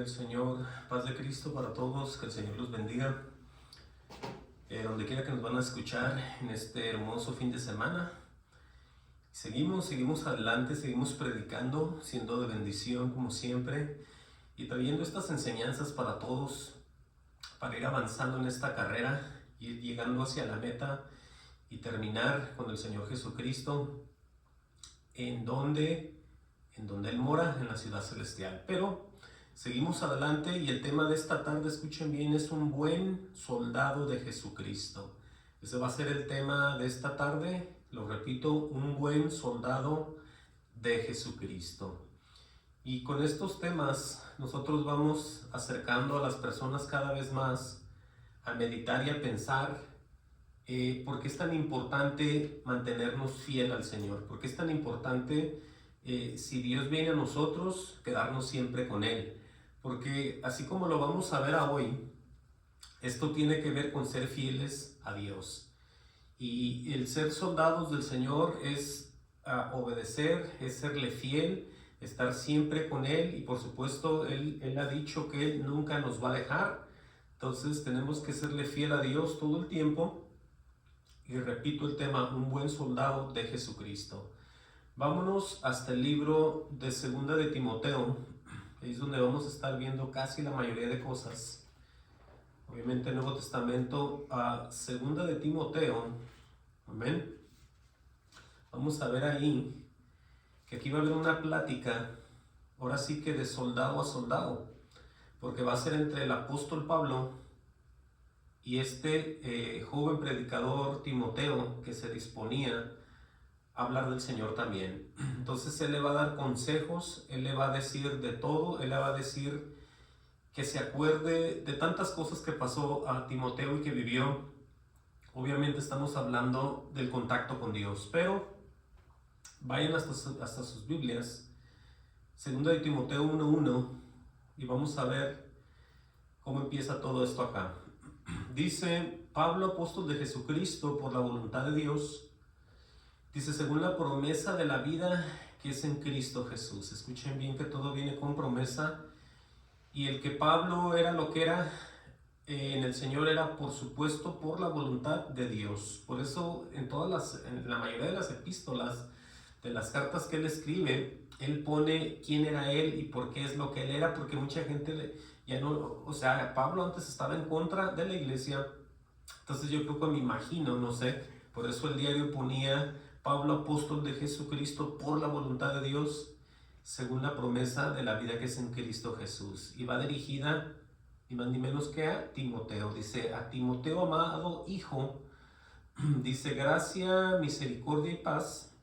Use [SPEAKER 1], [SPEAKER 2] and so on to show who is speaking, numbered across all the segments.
[SPEAKER 1] El Señor, paz de Cristo para todos, que el Señor los bendiga, donde quiera que nos van a escuchar en este hermoso fin de semana. Seguimos adelante, seguimos predicando, siendo de bendición como siempre y trayendo estas enseñanzas para todos, para ir avanzando en esta carrera, ir llegando hacia la meta y terminar con el Señor Jesucristo, en donde Él mora, en la ciudad celestial. Pero seguimos adelante y el tema de esta tarde, escuchen bien, es un buen soldado de Jesucristo. Ese va a ser el tema de esta tarde, lo repito, un buen soldado de Jesucristo. Y con estos temas nosotros vamos acercando a las personas cada vez más a meditar y a pensar por qué es tan importante mantenernos fiel al Señor, por qué es tan importante si Dios viene a nosotros, quedarnos siempre con Él. Porque así como lo vamos a ver hoy, esto tiene que ver con ser fieles a Dios. Y el ser soldados del Señor es obedecer, es serle fiel, estar siempre con Él. Y por supuesto, Él ha dicho que Él nunca nos va a dejar. Entonces tenemos que serle fiel a Dios todo el tiempo. Y repito el tema, un buen soldado de Jesucristo. Vámonos hasta el libro de Segunda de Timoteo. Ahí es donde vamos a estar viendo casi la mayoría de cosas. Obviamente el Nuevo Testamento, a Segunda de Timoteo. Amén. Vamos a ver ahí que aquí va a haber una plática, ahora sí que de soldado a soldado, porque va a ser entre el apóstol Pablo y este joven predicador Timoteo, que se disponía a hablar del Señor también. Entonces él le va a dar consejos, él le va a decir de todo, él le va a decir que se acuerde de tantas cosas que pasó a Timoteo y que vivió. Obviamente estamos hablando del contacto con Dios, pero vayan hasta sus Biblias, Segunda de Timoteo 1:1, y vamos a ver cómo empieza todo esto acá. Dice: Pablo, apóstol de Jesucristo, por la voluntad de Dios, dice, según la promesa de la vida que es en Cristo Jesús. Escuchen bien que todo viene con promesa. Y el que Pablo era lo que era en el Señor era, por supuesto, por la voluntad de Dios. Por eso en la mayoría de las epístolas, de las cartas que él escribe, él pone quién era él y por qué es lo que él era, porque mucha gente ya no, o sea, Pablo antes estaba en contra de la iglesia. Entonces yo creo que me imagino, no sé, por eso el diario ponía: Pablo, apóstol de Jesucristo, por la voluntad de Dios, según la promesa de la vida que es en Cristo Jesús. Y va dirigida ni más ni menos que a Timoteo. Dice: a Timoteo, amado hijo, dice, gracia, misericordia y paz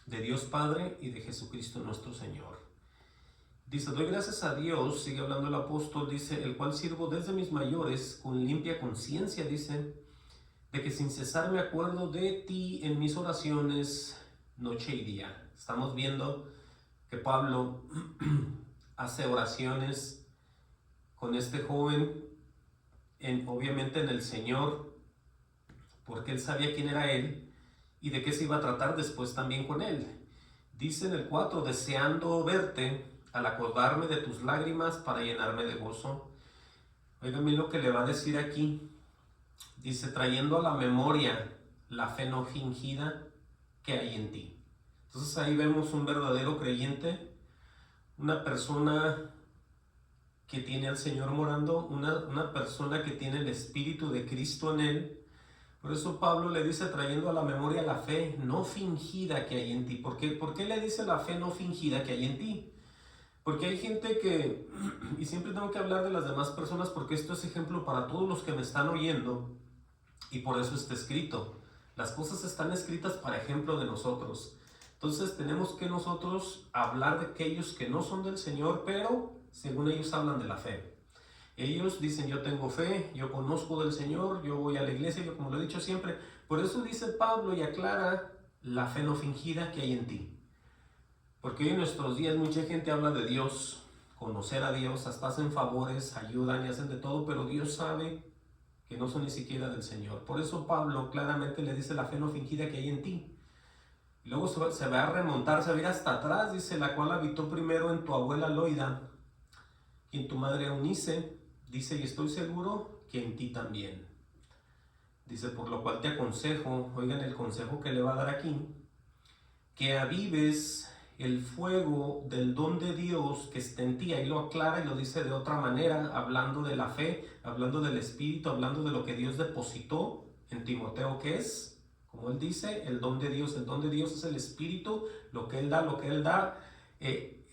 [SPEAKER 1] de Dios Padre y de Jesucristo nuestro Señor. Dice: doy gracias a Dios, sigue hablando el apóstol, dice, el cual sirvo desde mis mayores con limpia conciencia, dice, de que sin cesar me acuerdo de ti en mis oraciones noche y día. Estamos viendo que Pablo hace oraciones con este joven, obviamente en el Señor, porque él sabía quién era él y de qué se iba a tratar después también con él. Dice en el 4, deseando verte, al acordarme de tus lágrimas para llenarme de gozo. Oigan bien lo que le va a decir aquí. Dice, trayendo a la memoria la fe no fingida que hay en ti. Entonces ahí vemos un verdadero creyente, una persona que tiene al Señor morando, una persona que tiene el Espíritu de Cristo en él. Por eso Pablo le dice, trayendo a la memoria la fe no fingida que hay en ti. ¿Por qué le dice la fe no fingida que hay en ti? Porque hay gente que, y siempre tengo que hablar de las demás personas porque esto es ejemplo para todos los que me están oyendo, y por eso está escrito. Las cosas están escritas para ejemplo de nosotros. Entonces tenemos que nosotros hablar de aquellos que no son del Señor, pero según ellos hablan de la fe. Ellos dicen, yo tengo fe, yo conozco del Señor, yo voy a la iglesia, yo como lo he dicho siempre. Por eso dice Pablo y aclara la fe no fingida que hay en ti. Porque hoy en nuestros días mucha gente habla de Dios, conocer a Dios, hasta hacen favores, ayudan y hacen de todo, pero Dios sabe que no son ni siquiera del Señor. Por eso Pablo claramente le dice la fe no fingida que hay en ti. Y luego se va a remontar, se va a ir hasta atrás, dice, la cual habitó primero en tu abuela Loida, y en tu madre Eunice, dice, y estoy seguro que en ti también. Dice, por lo cual te aconsejo, oigan el consejo que le va a dar aquí, que avives el fuego del don de Dios que está en ti. Ahí lo aclara y lo dice de otra manera, hablando de la fe, hablando del Espíritu, hablando de lo que Dios depositó en Timoteo, que es, como él dice, el don de Dios. El don de Dios es el Espíritu, lo que él da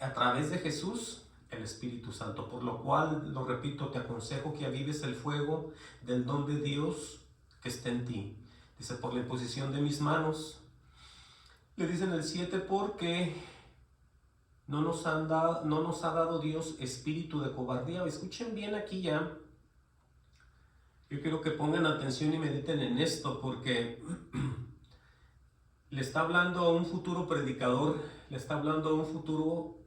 [SPEAKER 1] a través de Jesús, el Espíritu Santo. Por lo cual, lo repito, te aconsejo que avives el fuego del don de Dios que está en ti. Dice, por la imposición de mis manos. Le dice en el 7, porque no nos ha dado Dios espíritu de cobardía. Escuchen bien aquí ya. Yo quiero que pongan atención y mediten en esto, porque le está hablando a un futuro predicador, le está hablando a un futuro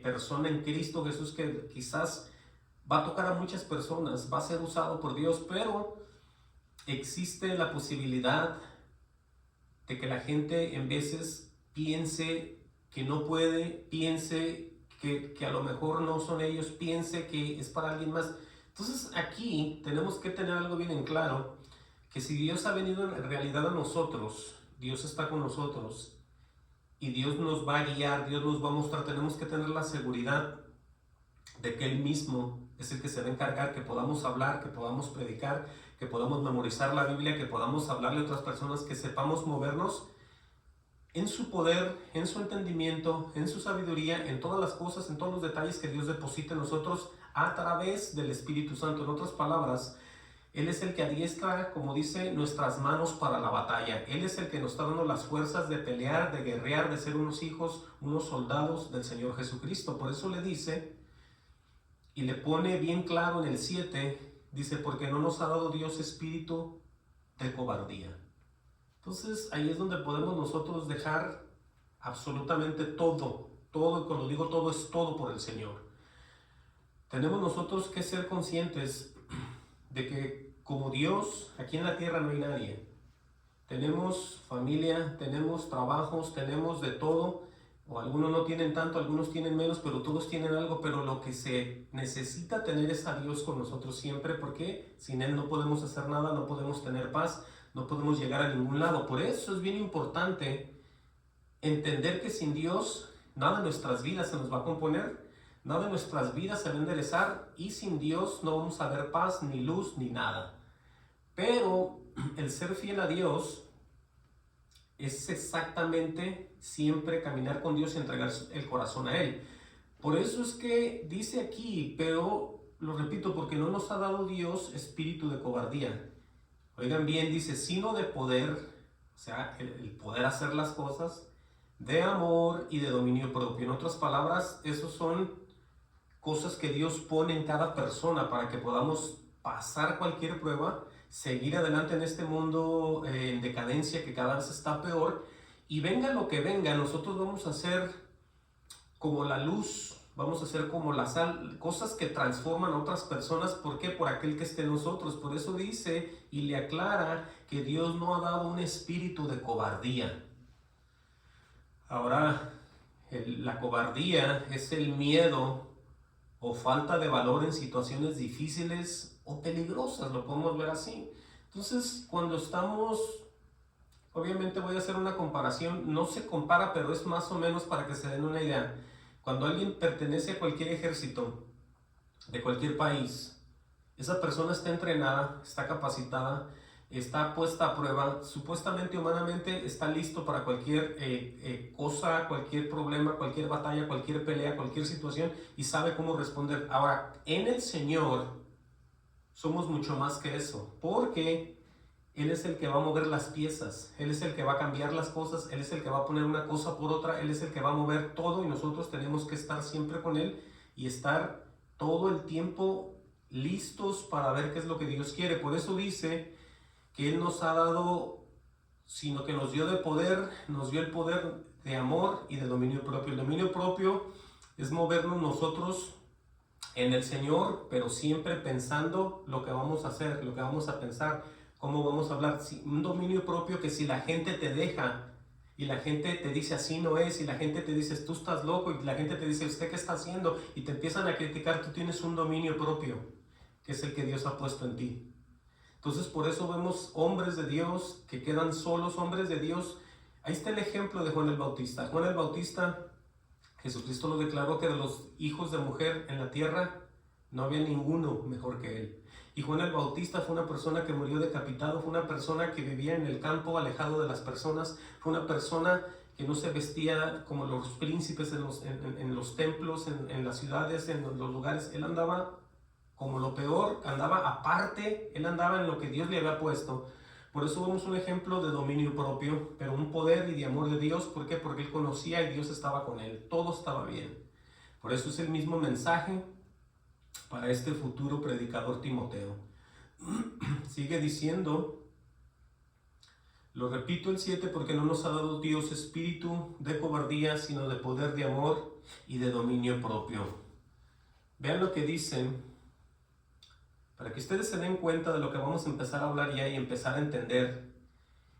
[SPEAKER 1] persona en Cristo Jesús que quizás va a tocar a muchas personas, va a ser usado por Dios, pero existe la posibilidad de que la gente en veces piense que no puede, piense que a lo mejor no son ellos, piense que es para alguien más. Entonces aquí tenemos que tener algo bien en claro, que si Dios ha venido en realidad a nosotros, Dios está con nosotros y Dios nos va a guiar, Dios nos va a mostrar, tenemos que tener la seguridad de que Él mismo es el que se va a encargar, que podamos hablar, que podamos predicar, que podamos memorizar la Biblia, que podamos hablarle a otras personas, que sepamos movernos en su poder, en su entendimiento, en su sabiduría, en todas las cosas, en todos los detalles que Dios deposita en nosotros a través del Espíritu Santo. En otras palabras, Él es el que adiestra, como dice, nuestras manos para la batalla. Él es el que nos está dando las fuerzas de pelear, de guerrear, de ser unos hijos, unos soldados del Señor Jesucristo. Por eso le dice, y le pone bien claro en el 7, dice, porque no nos ha dado Dios espíritu de cobardía. Entonces ahí es donde podemos nosotros dejar absolutamente todo, y cuando digo todo es todo por el Señor. Tenemos nosotros que ser conscientes de que como Dios, aquí en la tierra no hay nadie. Tenemos familia, tenemos trabajos, tenemos de todo, o algunos no tienen tanto, algunos tienen menos, pero todos tienen algo, pero lo que se necesita tener es a Dios con nosotros siempre, porque sin Él no podemos hacer nada, no podemos tener paz, no podemos llegar a ningún lado. Por eso es bien importante entender que sin Dios nada en nuestras vidas se nos va a componer, nada en nuestras vidas se va a enderezar, y sin Dios no vamos a ver paz, ni luz, ni nada. Pero el ser fiel a Dios es exactamente siempre caminar con Dios y entregar el corazón a Él. Por eso es que dice aquí, pero lo repito, porque no nos ha dado Dios espíritu de cobardía. Oigan bien, dice, sino de poder, o sea, el poder hacer las cosas, de amor y de dominio propio. En otras palabras, esos son cosas que Dios pone en cada persona para que podamos pasar cualquier prueba, seguir adelante en este mundo en decadencia que cada vez está peor, y venga lo que venga, nosotros vamos a ser como la luz, vamos a ser como la sal, cosas que transforman a otras personas. ¿Por qué? Por aquel que esté en nosotros. Por eso dice y le aclara que Dios no ha dado un espíritu de cobardía. Ahora, la cobardía es el miedo o falta de valor en situaciones difíciles o peligrosas, lo podemos ver así. Entonces, cuando estamos, obviamente voy a hacer una comparación, no se compara, pero es más o menos para que se den una idea. Cuando alguien pertenece a cualquier ejército de cualquier país, esa persona está entrenada, está capacitada, está puesta a prueba, supuestamente humanamente está listo para cualquier cosa, cualquier problema, cualquier batalla, cualquier pelea, cualquier situación, y sabe cómo responder. Ahora, en el Señor somos mucho más que eso, porque Él es el que va a mover las piezas, Él es el que va a cambiar las cosas, Él es el que va a poner una cosa por otra, Él es el que va a mover todo, y nosotros tenemos que estar siempre con Él y estar todo el tiempo listos para ver qué es lo que Dios quiere. Por eso dice que Él nos ha dado, sino que nos dio de poder, nos dio el poder de amor y de dominio propio. El dominio propio es movernos nosotros en el Señor, pero siempre pensando lo que vamos a hacer, lo que vamos a pensar, cómo vamos a hablar. Un dominio propio que si la gente te deja y la gente te dice así no es, y la gente te dice tú estás loco, y la gente te dice usted qué está haciendo, y te empiezan a criticar, tú tienes un dominio propio, que es el que Dios ha puesto en ti. Entonces por eso vemos hombres de Dios que quedan solos, hombres de Dios. Ahí está el ejemplo de Juan el Bautista. Juan el Bautista, Jesucristo lo declaró que de los hijos de mujer en la tierra no había ninguno mejor que él. Y Juan el Bautista fue una persona que murió decapitado, fue una persona que vivía en el campo alejado de las personas, fue una persona que no se vestía como los príncipes en los templos, en las ciudades, en los lugares. Él andaba como lo peor, andaba aparte, él andaba en lo que Dios le había puesto. Por eso vemos un ejemplo de dominio propio, pero un poder y de amor de Dios. ¿Por qué? Porque él conocía y Dios estaba con él, todo estaba bien. Por eso es el mismo mensaje para este futuro predicador Timoteo. Sigue diciendo, lo repito el 7, porque no nos ha dado Dios espíritu de cobardía, sino de poder, de amor y de dominio propio. Vean lo que dicen, para que ustedes se den cuenta de lo que vamos a empezar a hablar ya y empezar a entender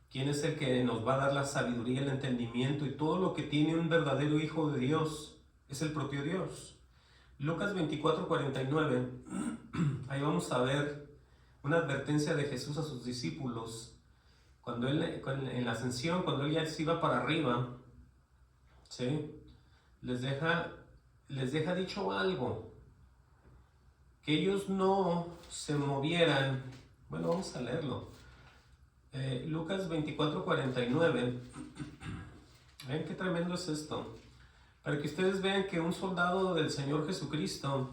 [SPEAKER 1] quién es el que nos va a dar la sabiduría, el entendimiento y todo lo que tiene un verdadero hijo de Dios, es el propio Dios. Lucas 24:49, ahí vamos a ver una advertencia de Jesús a sus discípulos. Cuando él, en la ascensión, cuando él ya se iba para arriba, ¿sí? les deja dicho algo, que ellos no se movieran. Bueno, vamos a leerlo. Lucas 24:49, ven qué tremendo es esto. Para que ustedes vean que un soldado del Señor Jesucristo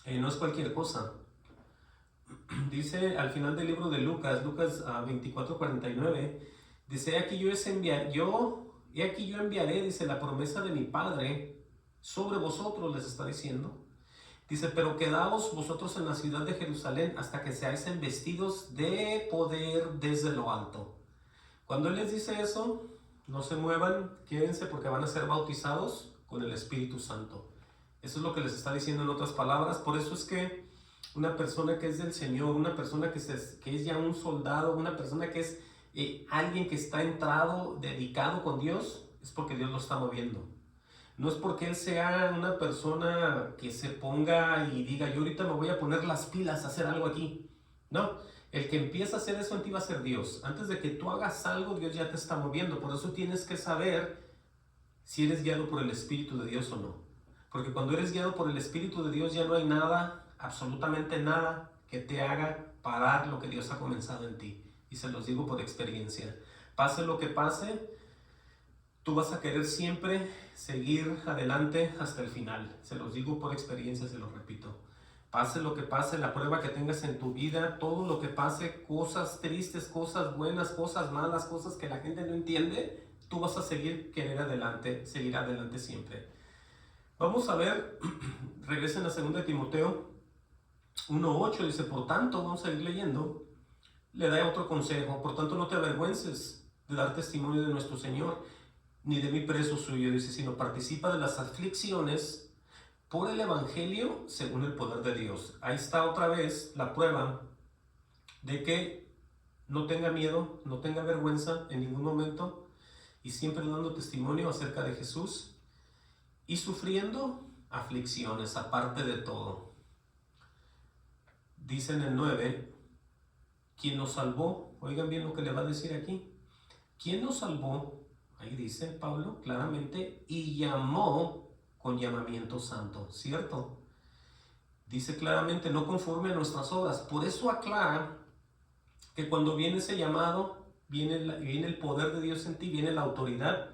[SPEAKER 1] no es cualquier cosa. Dice al final del libro de Lucas 24:49, dice, he aquí yo enviaré, dice, la promesa de mi Padre sobre vosotros, les está diciendo. Dice, pero quedaos vosotros en la ciudad de Jerusalén hasta que seáis investidos de poder desde lo alto. Cuando Él les dice eso, no se muevan, quédense porque van a ser bautizados con el Espíritu Santo. Eso es lo que les está diciendo en otras palabras. Por eso es que una persona que es del Señor, una persona que es ya un soldado, una persona que es alguien que está entrado, dedicado con Dios, es porque Dios lo está moviendo. No es porque él sea una persona que se ponga y diga, yo ahorita me voy a poner las pilas a hacer algo aquí. No, el que empieza a hacer eso en ti va a ser Dios. Antes de que tú hagas algo, Dios ya te está moviendo. Por eso tienes que saber si eres guiado por el Espíritu de Dios o no. Porque cuando eres guiado por el Espíritu de Dios ya no hay nada, absolutamente nada, que te haga parar lo que Dios ha comenzado en ti. Y se los digo por experiencia. Pase lo que pase, tú vas a querer siempre seguir adelante hasta el final. Se los digo por experiencia, se los repito. Pase lo que pase, la prueba que tengas en tu vida, todo lo que pase, cosas tristes, cosas buenas, cosas malas, cosas que la gente no entiende, tú vas a seguir adelante siempre. Vamos a ver, regresen a 2 Timoteo 1:8, dice, por tanto, vamos a ir leyendo, le da otro consejo, por tanto no te avergüences de dar testimonio de nuestro Señor, ni de mi preso suyo, dice, sino participa de las aflicciones por el Evangelio según el poder de Dios. Ahí está otra vez la prueba de que no tenga miedo, no tenga vergüenza en ningún momento y siempre dando testimonio acerca de Jesús y sufriendo aflicciones aparte de todo. Dice en el 9, ¿quién nos salvó? Oigan bien lo que le va a decir aquí. ¿Quién nos salvó? Ahí dice Pablo claramente, y llamó con llamamiento santo, ¿cierto? Dice claramente, no conforme a nuestras obras. Por eso aclara que cuando viene ese llamado, viene el poder de Dios en ti, viene la autoridad,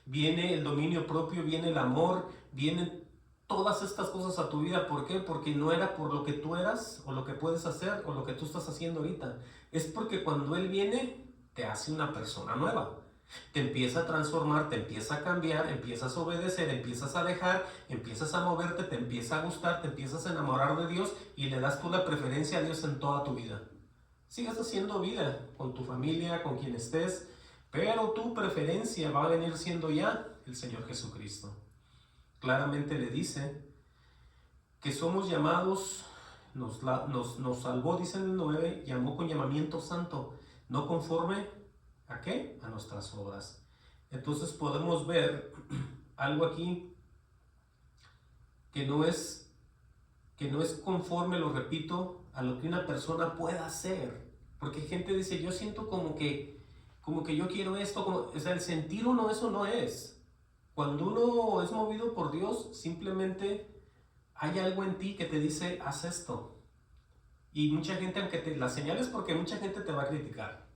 [SPEAKER 1] viene el dominio propio, viene el amor, vienen todas estas cosas a tu vida. ¿Por qué? Porque no era por lo que tú eras, o lo que puedes hacer, o lo que tú estás haciendo ahorita. Es porque cuando Él viene, te hace una persona nueva. Te empieza a transformar, te empieza a cambiar, empiezas a obedecer, empiezas a dejar, empiezas a moverte, te empieza a gustar, te empiezas a enamorar de Dios y le das tú la preferencia a Dios en toda tu vida. Sigas haciendo vida con tu familia, con quien estés, pero tu preferencia va a venir siendo ya el Señor Jesucristo. Claramente le dice que somos llamados, nos salvó, dice en el 9, llamó con llamamiento santo, no conforme ¿a qué? A nuestras obras. Entonces podemos ver algo aquí que no es conforme, lo repito, a lo que una persona pueda hacer. Porque gente dice, yo siento como que yo quiero esto, o sea, el sentir uno eso no es. Cuando uno es movido por Dios, simplemente hay algo en ti que te dice, haz esto. Y mucha gente, aunque las señales, porque mucha gente te va a criticar.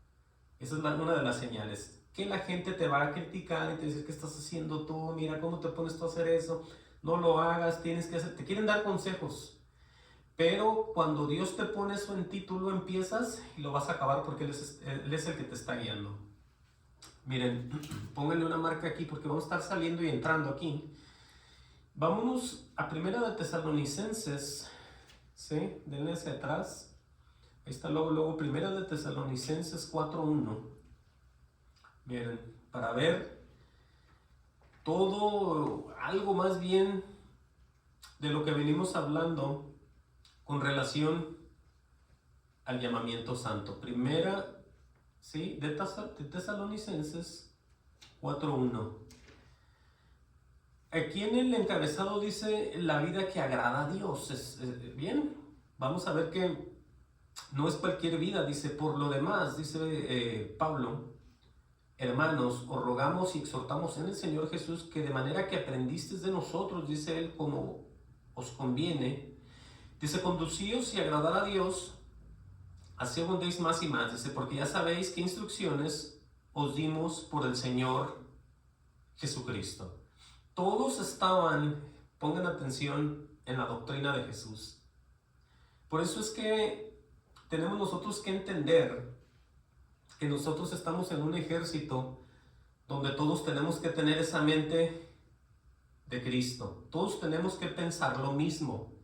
[SPEAKER 1] Esa es una de las señales. Que la gente te va a criticar y te dice, ¿qué estás haciendo tú? Mira cómo te pones tú a hacer eso. No lo hagas, tienes que hacer. Te quieren dar consejos. Pero cuando Dios te pone eso en ti, tú lo empiezas y lo vas a acabar porque Él es el que te está guiando. Miren, pónganle una marca aquí porque vamos a estar saliendo y entrando aquí. Vámonos a Primera de Tesalonicenses, ¿sí? Denle hacia atrás. Ahí está luego, Primera de Tesalonicenses 4:1. Miren, para ver todo, algo más bien de lo que venimos hablando con relación al llamamiento santo. Primera, ¿sí? de Tesalonicenses 4:1. Aquí en el encabezado dice la vida que agrada a Dios. Bien, vamos a ver que no es cualquier vida. Dice, por lo demás, dice Pablo, hermanos, os rogamos y exhortamos en el Señor Jesús que de manera que aprendisteis de nosotros, dice él, como os conviene, dice, conducíos y agradar a Dios, así abundéis más y más. Dice, porque ya sabéis qué instrucciones os dimos por el Señor Jesucristo. Todos estaban, pongan atención, en la doctrina de Jesús. Por eso es que tenemos nosotros que entender que nosotros estamos en un ejército donde todos tenemos que tener esa mente de Cristo. Todos tenemos que pensar lo mismo.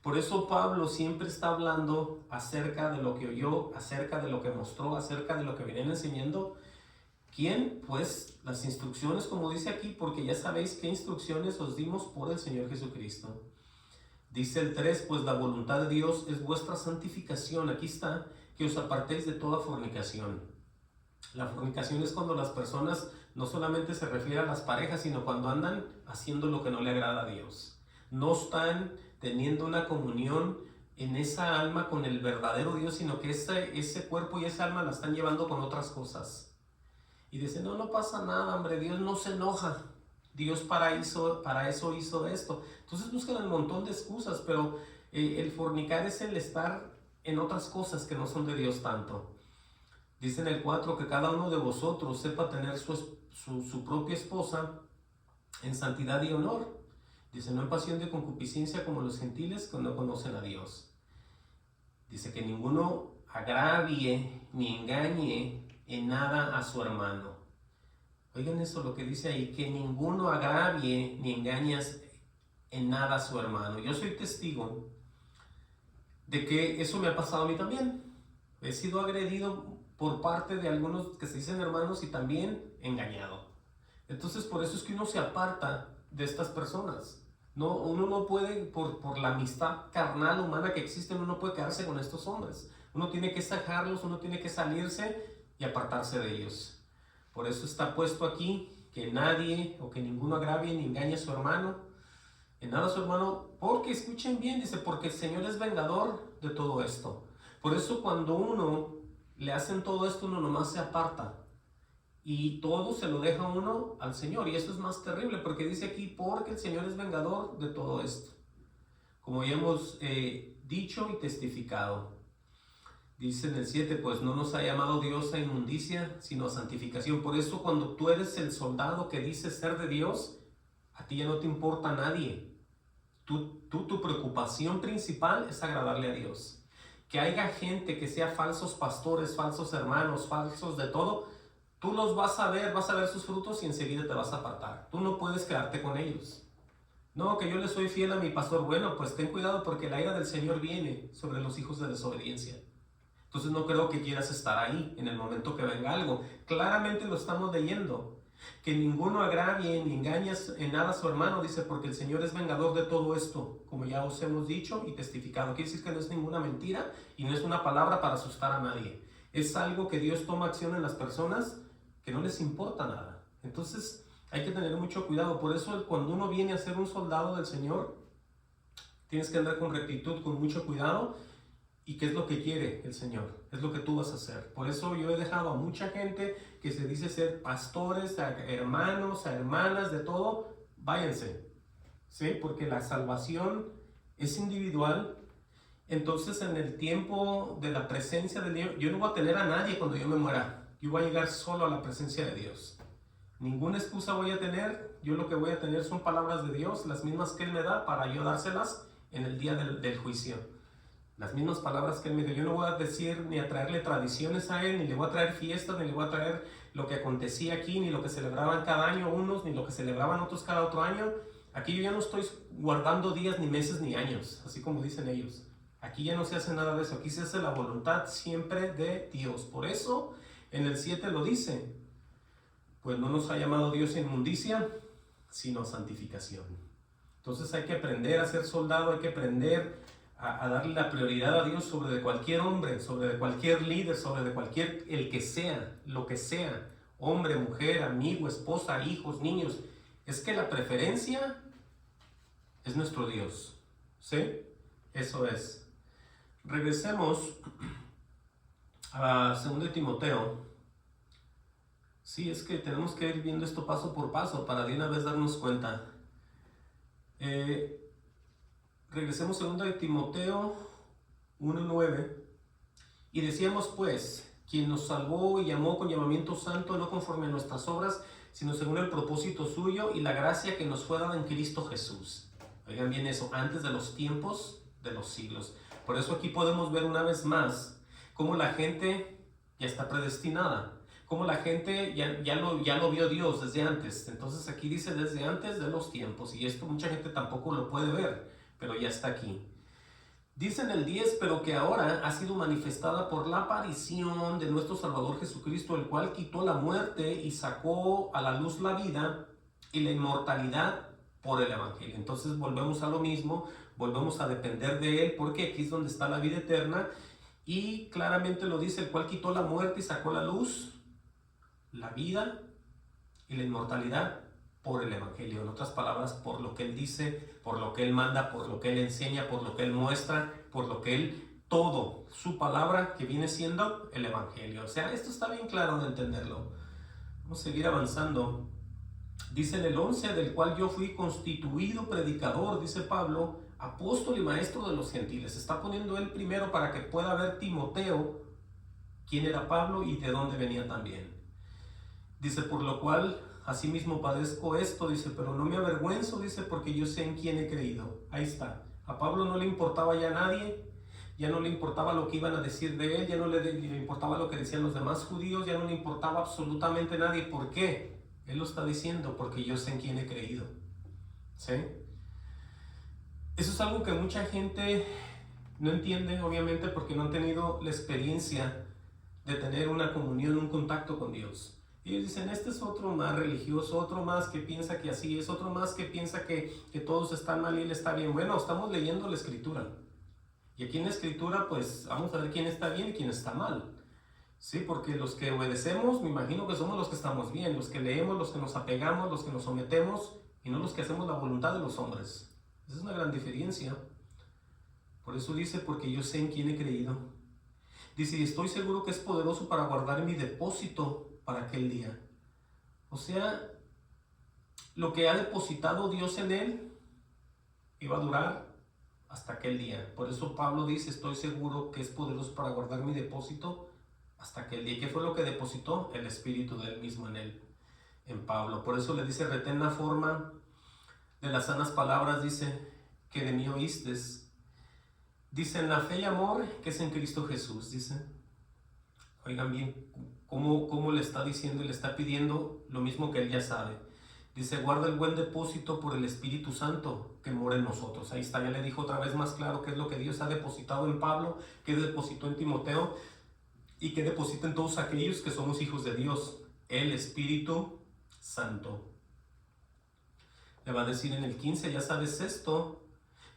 [SPEAKER 1] Por eso Pablo siempre está hablando acerca de lo que oyó, acerca de lo que mostró, acerca de lo que vienen enseñando. ¿Quién? Pues las instrucciones, como dice aquí, porque ya sabéis qué instrucciones os dimos por el Señor Jesucristo. Dice el 3, pues la voluntad de Dios es vuestra santificación. Aquí está, que os apartéis de toda fornicación. La fornicación es cuando las personas no solamente se refiere a las parejas, sino cuando andan haciendo lo que no le agrada a Dios. No están teniendo una comunión en esa alma con el verdadero Dios, sino que ese cuerpo y esa alma la están llevando con otras cosas. Y dice, no pasa nada, hombre, Dios no se enoja. Dios para eso hizo esto. Entonces buscan un montón de excusas, pero el fornicar es el estar en otras cosas que no son de Dios tanto. Dice en el 4 que cada uno de vosotros sepa tener su propia esposa en santidad y honor. Dice, no en pasión de concupiscencia como los gentiles que no conocen a Dios. Dice que ninguno agravie ni engañe en nada a su hermano. Oigan eso, lo que dice ahí, que ninguno agravie ni engañas en nada a su hermano. Yo soy testigo de que eso me ha pasado a mí también. He sido agredido por parte de algunos que se dicen hermanos y también engañado. Entonces por eso es que uno se aparta de estas personas. No, uno no puede, por la amistad carnal humana que existe, uno no puede quedarse con estos hombres. Uno tiene que sacarlos, uno tiene que salirse y apartarse de ellos. Por eso está puesto aquí que nadie o que ninguno agravie ni engañe a su hermano, en nada a su hermano, porque escuchen bien, dice, porque el Señor es vengador de todo esto. Por eso cuando uno le hacen todo esto, uno nomás se aparta y todo se lo deja uno al Señor. Y eso es más terrible porque dice aquí, porque el Señor es vengador de todo esto, como ya hemos dicho y testificado. Dice en el 7, pues no nos ha llamado Dios a inmundicia, sino a santificación. Por eso cuando tú eres el soldado que dice ser de Dios, a ti ya no te importa nadie. Tu preocupación principal es agradarle a Dios. Que haya gente que sea falsos pastores, falsos hermanos, falsos de todo, tú los vas a ver sus frutos y enseguida te vas a apartar. Tú no puedes quedarte con ellos. No, que yo le soy fiel a mi pastor. Bueno, pues ten cuidado porque la ira del Señor viene sobre los hijos de desobediencia. Entonces no creo que quieras estar ahí en el momento que venga algo. Claramente lo estamos leyendo. Que ninguno agravie ni engañes en nada a su hermano, dice, porque el Señor es vengador de todo esto, como ya os hemos dicho y testificado. Quiere decir que no es ninguna mentira y no es una palabra para asustar a nadie. Es algo que Dios toma acción en las personas que no les importa nada. Entonces hay que tener mucho cuidado. Por eso cuando uno viene a ser un soldado del Señor, tienes que andar con rectitud, con mucho cuidado. ¿Y qué es lo que quiere el Señor? Es lo que tú vas a hacer. Por eso yo he dejado a mucha gente que se dice ser pastores, a hermanos, a hermanas, de todo. Váyanse, ¿sí? Porque la salvación es individual. Entonces en el tiempo de la presencia de Dios, yo no voy a tener a nadie cuando yo me muera. Yo voy a llegar solo a la presencia de Dios. Ninguna excusa voy a tener. Yo lo que voy a tener son palabras de Dios, las mismas que Él me da para yo dárselas en el día del juicio. Las mismas palabras que Él me dio. Yo no voy a decir ni a traerle tradiciones a Él, ni le voy a traer fiestas, ni le voy a traer lo que acontecía aquí, ni lo que celebraban cada año unos, ni lo que celebraban otros cada otro año. Aquí yo ya no estoy guardando días, ni meses, ni años, así como dicen ellos. Aquí ya no se hace nada de eso. Aquí se hace la voluntad siempre de Dios. Por eso en el 7 lo dice: pues no nos ha llamado Dios a inmundicia, sino a santificación. Entonces hay que aprender a ser soldado, hay que aprender a darle la prioridad a Dios sobre de cualquier hombre, sobre de cualquier líder, sobre de cualquier, el que sea, lo que sea, hombre, mujer, amigo, esposa, hijos, niños. Es que la preferencia es nuestro Dios, ¿sí? Eso es. Regresemos a 2 Timoteo. Sí, es que tenemos que ir viendo esto paso por paso para de una vez darnos cuenta. Regresemos a 2 Timoteo 1:9. Y decíamos pues, quien nos salvó y llamó con llamamiento santo, no conforme a nuestras obras, sino según el propósito suyo y la gracia que nos fue dada en Cristo Jesús. Oigan bien eso, antes de los tiempos de los siglos. Por eso aquí podemos ver una vez más cómo la gente ya está predestinada, cómo la gente ya lo vio Dios desde antes. Entonces aquí dice desde antes de los tiempos, y esto mucha gente tampoco lo puede ver, pero ya está aquí. Dice en el 10, pero que ahora ha sido manifestada por la aparición de nuestro Salvador Jesucristo, el cual quitó la muerte y sacó a la luz la vida y la inmortalidad por el Evangelio. Entonces volvemos a lo mismo, volvemos a depender de Él, porque aquí es donde está la vida eterna, y claramente lo dice: el cual quitó la muerte y sacó la luz, la vida y la inmortalidad por el Evangelio. En otras palabras, por lo que Él dice, por lo que Él manda, por lo que Él enseña, por lo que Él muestra, por lo que Él, todo, su palabra que viene siendo el Evangelio. O sea, esto está bien claro de entenderlo. Vamos a seguir avanzando. Dice en el 11, del cual yo fui constituido predicador, dice Pablo, apóstol y maestro de los gentiles. Está poniendo él primero para que pueda ver Timoteo quién era Pablo y de dónde venía también. Dice, por lo cual asimismo padezco esto, dice, pero no me avergüenzo, dice, porque yo sé en quién he creído. Ahí está. A Pablo no le importaba ya a nadie, ya no le importaba lo que iban a decir de él, ya no le importaba lo que decían los demás judíos, ya no le importaba absolutamente nadie. ¿Por qué? Él lo está diciendo, porque yo sé en quién he creído. ¿Sí? Eso es algo que mucha gente no entiende, obviamente, porque no han tenido la experiencia de tener una comunión, un contacto con Dios. Y ellos dicen, este es otro más religioso, otro más que piensa que así es, otro más que piensa que todos están mal y él está bien. Bueno, estamos leyendo la Escritura. Y aquí en la Escritura, pues, vamos a ver quién está bien y quién está mal. Sí, porque los que obedecemos, me imagino que somos los que estamos bien, los que leemos, los que nos apegamos, los que nos sometemos, y no los que hacemos la voluntad de los hombres. Esa es una gran diferencia. Por eso dice, porque yo sé en quién he creído. Dice, y estoy seguro que es poderoso para guardar mi depósito para aquel día. O sea, lo que ha depositado Dios en él iba a durar hasta aquel día. Por eso Pablo dice, estoy seguro que es poderoso para guardar mi depósito hasta aquel día. ¿Qué fue lo que depositó? El Espíritu de él mismo en él, en Pablo. Por eso le dice, retén la forma de las sanas palabras, dice, que de mí oístes. Dice, en la fe y amor que es en Cristo Jesús, dice. Oigan bien, ¿cómo le está diciendo y le está pidiendo lo mismo que él ya sabe? Dice, guarda el buen depósito por el Espíritu Santo que mora en nosotros. Ahí está, ya le dijo otra vez más claro qué es lo que Dios ha depositado en Pablo, qué depositó en Timoteo y qué deposita en todos aquellos que somos hijos de Dios, el Espíritu Santo. Le va a decir en el 15, ya sabes esto,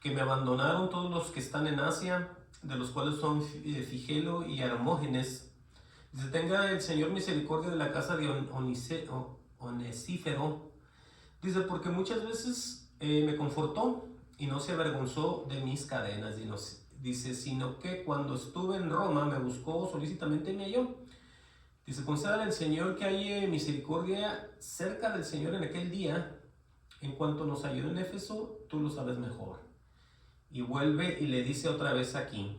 [SPEAKER 1] que me abandonaron todos los que están en Asia, de los cuales son Figelo y Hermógenes. Dice, tenga el Señor misericordia de la casa de Onesífero. Dice, porque muchas veces me confortó y no se avergonzó de mis cadenas. Dice, sino que cuando estuve en Roma me buscó solícitamente y me halló. Dice, concédale al Señor que haya misericordia cerca del Señor en aquel día. En cuanto nos ayudó en Éfeso, tú lo sabes mejor. Y vuelve y le dice otra vez aquí,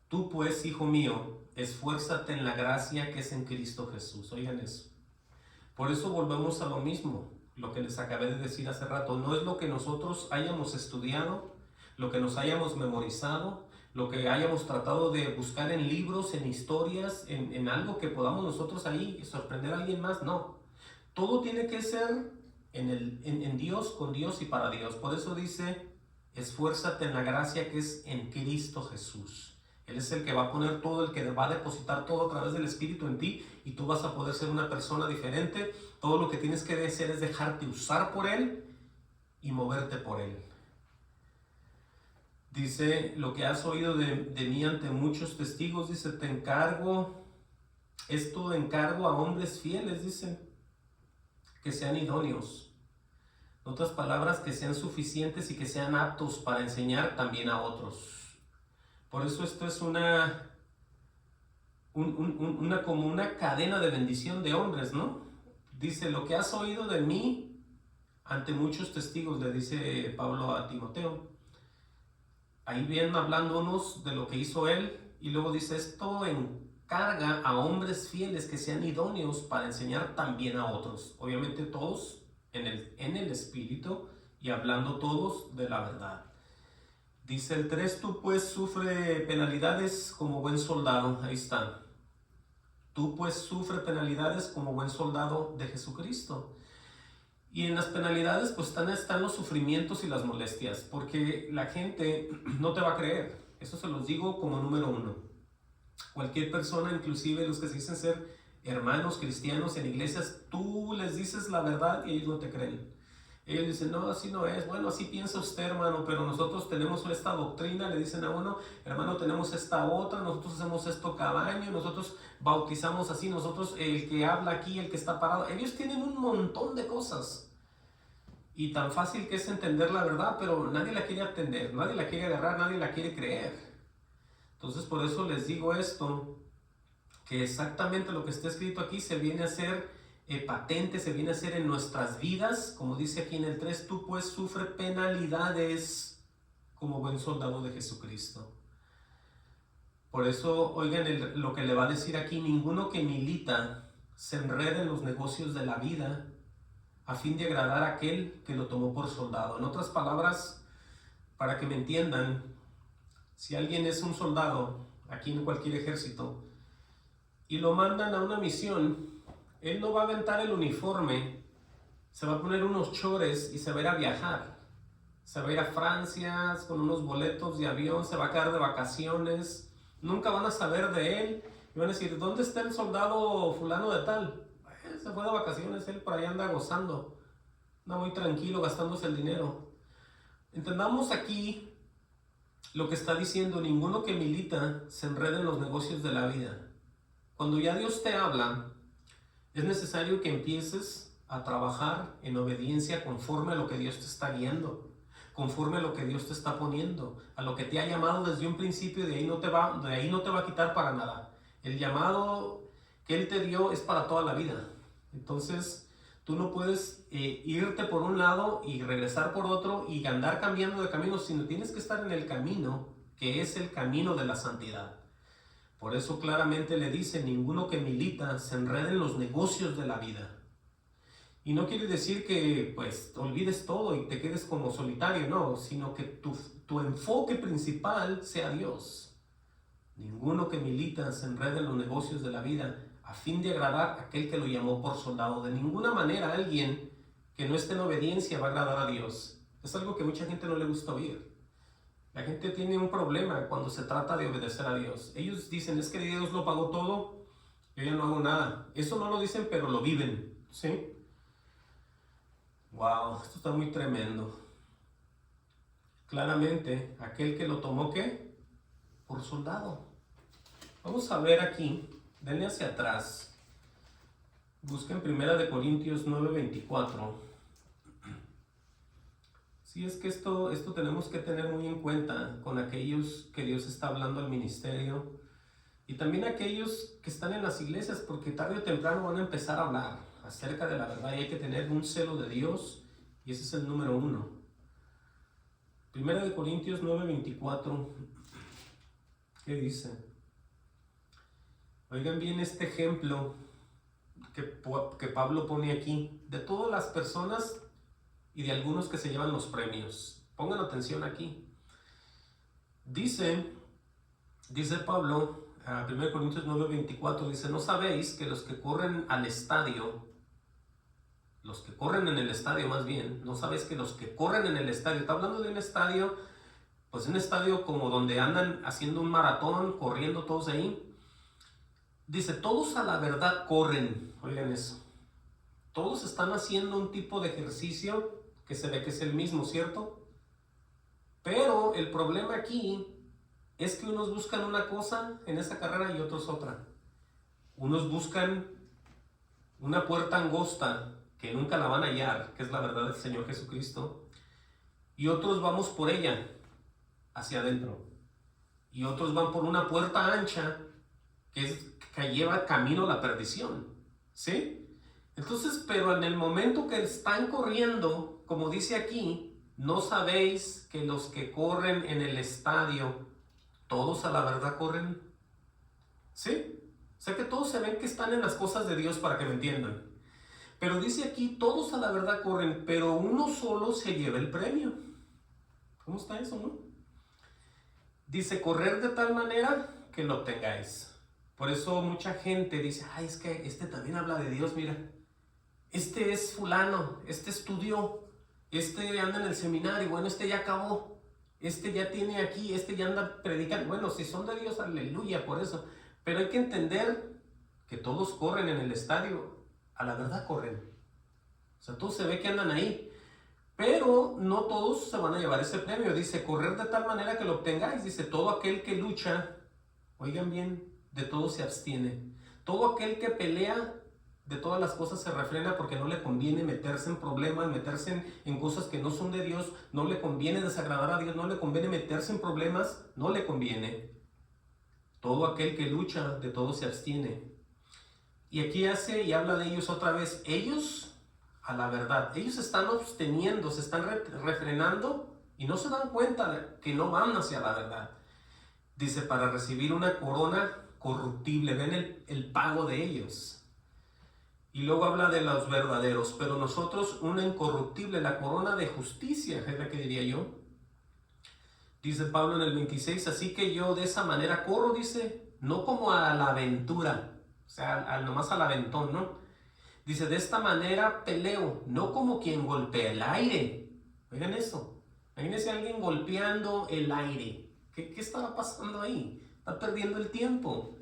[SPEAKER 1] tú pues, hijo mío, esfuérzate en la gracia que es en Cristo Jesús. Oigan eso. Por eso volvemos a lo mismo, lo que les acabé de decir hace rato. No es lo que nosotros hayamos estudiado, lo que nos hayamos memorizado, lo que hayamos tratado de buscar en libros, en historias, en algo que podamos nosotros ahí sorprender a alguien más. No. Todo tiene que ser en Dios, con Dios y para Dios. Por eso dice, esfuérzate en la gracia que es en Cristo Jesús. Él es el que va a poner todo, el que va a depositar todo a través del Espíritu en ti y tú vas a poder ser una persona diferente. Todo lo que tienes que hacer es dejarte usar por Él y moverte por Él. Dice, lo que has oído de mí ante muchos testigos, dice, esto encargo a hombres fieles, dice, que sean idóneos. En otras palabras, que sean suficientes y que sean aptos para enseñar también a otros. Por eso esto es como una cadena de bendición de hombres, ¿no? Dice, lo que has oído de mí ante muchos testigos, le dice Pablo a Timoteo. Ahí vienen hablando unos de lo que hizo él y luego dice, esto encarga a hombres fieles que sean idóneos para enseñar también a otros. Obviamente todos en el Espíritu y hablando todos de la verdad. Dice el 3, tú pues sufre penalidades como buen soldado. Ahí está. Tú pues sufre penalidades como buen soldado de Jesucristo. Y en las penalidades pues están los sufrimientos y las molestias, porque la gente no te va a creer. Eso se los digo como número 1. Cualquier persona, inclusive los que se dicen ser hermanos cristianos en iglesias, tú les dices la verdad y ellos no te creen. Ellos dicen, no, así no es. Bueno, así piensa usted, hermano, pero nosotros tenemos esta doctrina. Le dicen a uno, hermano, tenemos esta otra, nosotros hacemos esto cada año, nosotros bautizamos así, nosotros, el que habla aquí, el que está parado. Ellos tienen un montón de cosas. Y tan fácil que es entender la verdad, pero nadie la quiere atender, nadie la quiere agarrar, nadie la quiere creer. Entonces, por eso les digo esto, que exactamente lo que está escrito aquí se viene a hacer patente, se viene a hacer en nuestras vidas, como dice aquí en el 3, tú pues sufre penalidades como buen soldado de Jesucristo. Por eso, oigan lo que le va a decir aquí, ninguno que milita se enreda en los negocios de la vida a fin de agradar a aquel que lo tomó por soldado. En otras palabras, para que me entiendan, si alguien es un soldado aquí en cualquier ejército y lo mandan a una misión, él no va a aventar el uniforme, se va a poner unos chores y se va a ir a viajar. Se va a ir a Francia con unos boletos de avión, se va a quedar de vacaciones. Nunca van a saber de él y van a decir, ¿dónde está el soldado fulano de tal? Se fue de vacaciones, él por ahí anda gozando, anda muy tranquilo gastándose el dinero. Entendamos aquí lo que está diciendo, ninguno que milita se enreda en los negocios de la vida. Cuando ya Dios te habla, es necesario que empieces a trabajar en obediencia conforme a lo que Dios te está guiando, conforme a lo que Dios te está poniendo, a lo que te ha llamado desde un principio y de ahí no te va a quitar para nada. El llamado que Él te dio es para toda la vida. Entonces, tú no puedes irte por un lado y regresar por otro y andar cambiando de camino, sino tienes que estar en el camino que es el camino de la santidad. Por eso claramente le dice, ninguno que milita se enreda en los negocios de la vida. Y no quiere decir que pues olvides todo y te quedes como solitario, no, sino que tu enfoque principal sea Dios. Ninguno que milita se enreda en los negocios de la vida a fin de agradar a aquel que lo llamó por soldado. De ninguna manera alguien que no esté en obediencia va a agradar a Dios. Es algo que mucha gente no le gusta oír. La gente tiene un problema cuando se trata de obedecer a Dios. Ellos dicen, es que Dios lo pagó todo, yo ya no hago nada. Eso no lo dicen, pero lo viven, ¿sí? Wow, esto está muy tremendo. Claramente, aquel que lo tomó, ¿qué? Por soldado. Vamos a ver aquí, denle hacia atrás. Busquen 1 Corintios 9:24. Sí, es que esto tenemos que tener muy en cuenta con aquellos que Dios está hablando al ministerio y también aquellos que están en las iglesias, porque tarde o temprano van a empezar a hablar acerca de la verdad y hay que tener un celo de Dios y ese es el número 1. 1 Corintios 9:24, ¿qué dice? Oigan bien este ejemplo que Pablo pone aquí, de todas las personas y de algunos que se llevan los premios. Pongan atención aquí. Dice Pablo, 1 Corintios 9:24, dice, ¿no sabéis que los que corren al estadio, los que corren en el estadio más bien, no sabéis que los que corren en el estadio, está hablando de un estadio, pues un estadio como donde andan haciendo un maratón, corriendo todos ahí? Dice, todos a la verdad corren, oigan eso. Todos están haciendo un tipo de ejercicio que se ve que es el mismo, ¿cierto? Pero el problema aquí es que unos buscan una cosa en esa carrera y otros otra. Unos buscan una puerta angosta que nunca la van a hallar, que es la verdad del Señor Jesucristo. Y otros vamos por ella, hacia adentro. Y otros van por una puerta ancha que lleva camino a la perdición, ¿sí? Entonces, pero en el momento que están corriendo, como dice aquí, ¿no sabéis que los que corren en el estadio, todos a la verdad corren? ¿Sí? O sea que todos se ven que están en las cosas de Dios para que me entiendan. Pero dice aquí, todos a la verdad corren, pero uno solo se lleva el premio. ¿Cómo está eso, no? Dice, correr de tal manera que lo obtengáis. Por eso mucha gente dice, ay, es que este también habla de Dios, mira. Este es fulano, este estudió, este anda en el seminario, bueno, este ya acabó, este ya tiene aquí, este ya anda predicando. Bueno, si son de Dios, aleluya, por eso. Pero hay que entender que todos corren en el estadio, a la verdad corren. O sea, todos se ve que andan ahí. Pero no todos se van a llevar ese premio. Dice, correr de tal manera que lo obtengáis. Dice, todo aquel que lucha, oigan bien, de todo se abstiene. Todo aquel que pelea, de todas las cosas se refrena porque no le conviene meterse en problemas, meterse en cosas que no son de Dios. No le conviene desagradar a Dios, no le conviene meterse en problemas, no le conviene. Todo aquel que lucha, de todo se abstiene. Y aquí hace y habla de ellos otra vez. Ellos, a la verdad, ellos están absteniendo, se están refrenando y no se dan cuenta que no van hacia la verdad. Dice, para recibir una corona corruptible, ven el pago de ellos. Y luego habla de los verdaderos, pero nosotros una incorruptible, la corona de justicia, es la que diría yo. Dice Pablo en el 26, así que yo de esa manera corro, dice, no como a la aventura, o sea, nomás al aventón, ¿no? Dice, de esta manera peleo, no como quien golpea el aire. Oigan eso, imagínense a alguien golpeando el aire. ¿Qué estará pasando ahí? Está perdiendo el tiempo.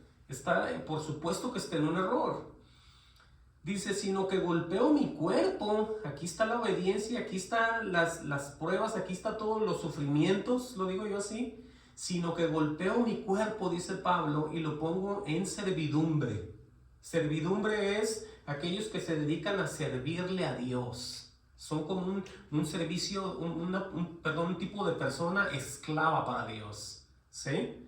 [SPEAKER 1] Por supuesto que está en un error. Dice, sino que golpeo mi cuerpo. Aquí está la obediencia, aquí están las pruebas, aquí está todos los sufrimientos, lo digo yo así. Sino que golpeo mi cuerpo, dice Pablo, y lo pongo en servidumbre. Servidumbre es aquellos que se dedican a servirle a Dios. Son como un servicio, un tipo de persona esclava para Dios. ¿Sí?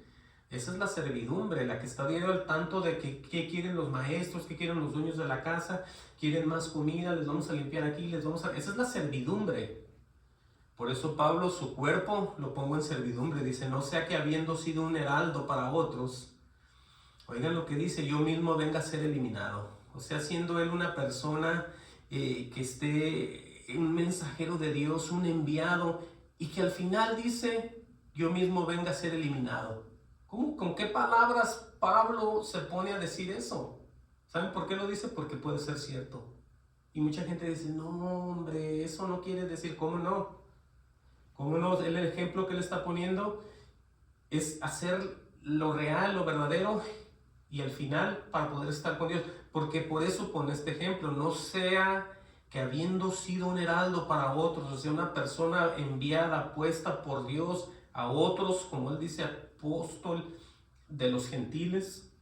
[SPEAKER 1] Esa es la servidumbre, la que está diario al tanto de qué quieren los maestros, qué quieren los dueños de la casa, quieren más comida, les vamos a limpiar aquí, esa es la servidumbre. Por eso Pablo, su cuerpo lo pongo en servidumbre. Dice, no sea que habiendo sido un heraldo para otros, oigan lo que dice, yo mismo venga a ser eliminado. O sea, siendo él una persona que esté un mensajero de Dios, un enviado, y que al final dice, yo mismo venga a ser eliminado. ¿Cómo? ¿Con qué palabras Pablo se pone a decir eso? ¿Saben por qué lo dice? Porque puede ser cierto. Y mucha gente dice, no hombre, eso no quiere decir, ¿cómo no? ¿Cómo no? El ejemplo que él está poniendo es hacer lo real, lo verdadero, y al final para poder estar con Dios. Porque por eso pone este ejemplo, no sea que habiendo sido un heraldo para otros, o sea, una persona enviada, puesta por Dios a otros, como él dice, apóstol de los gentiles,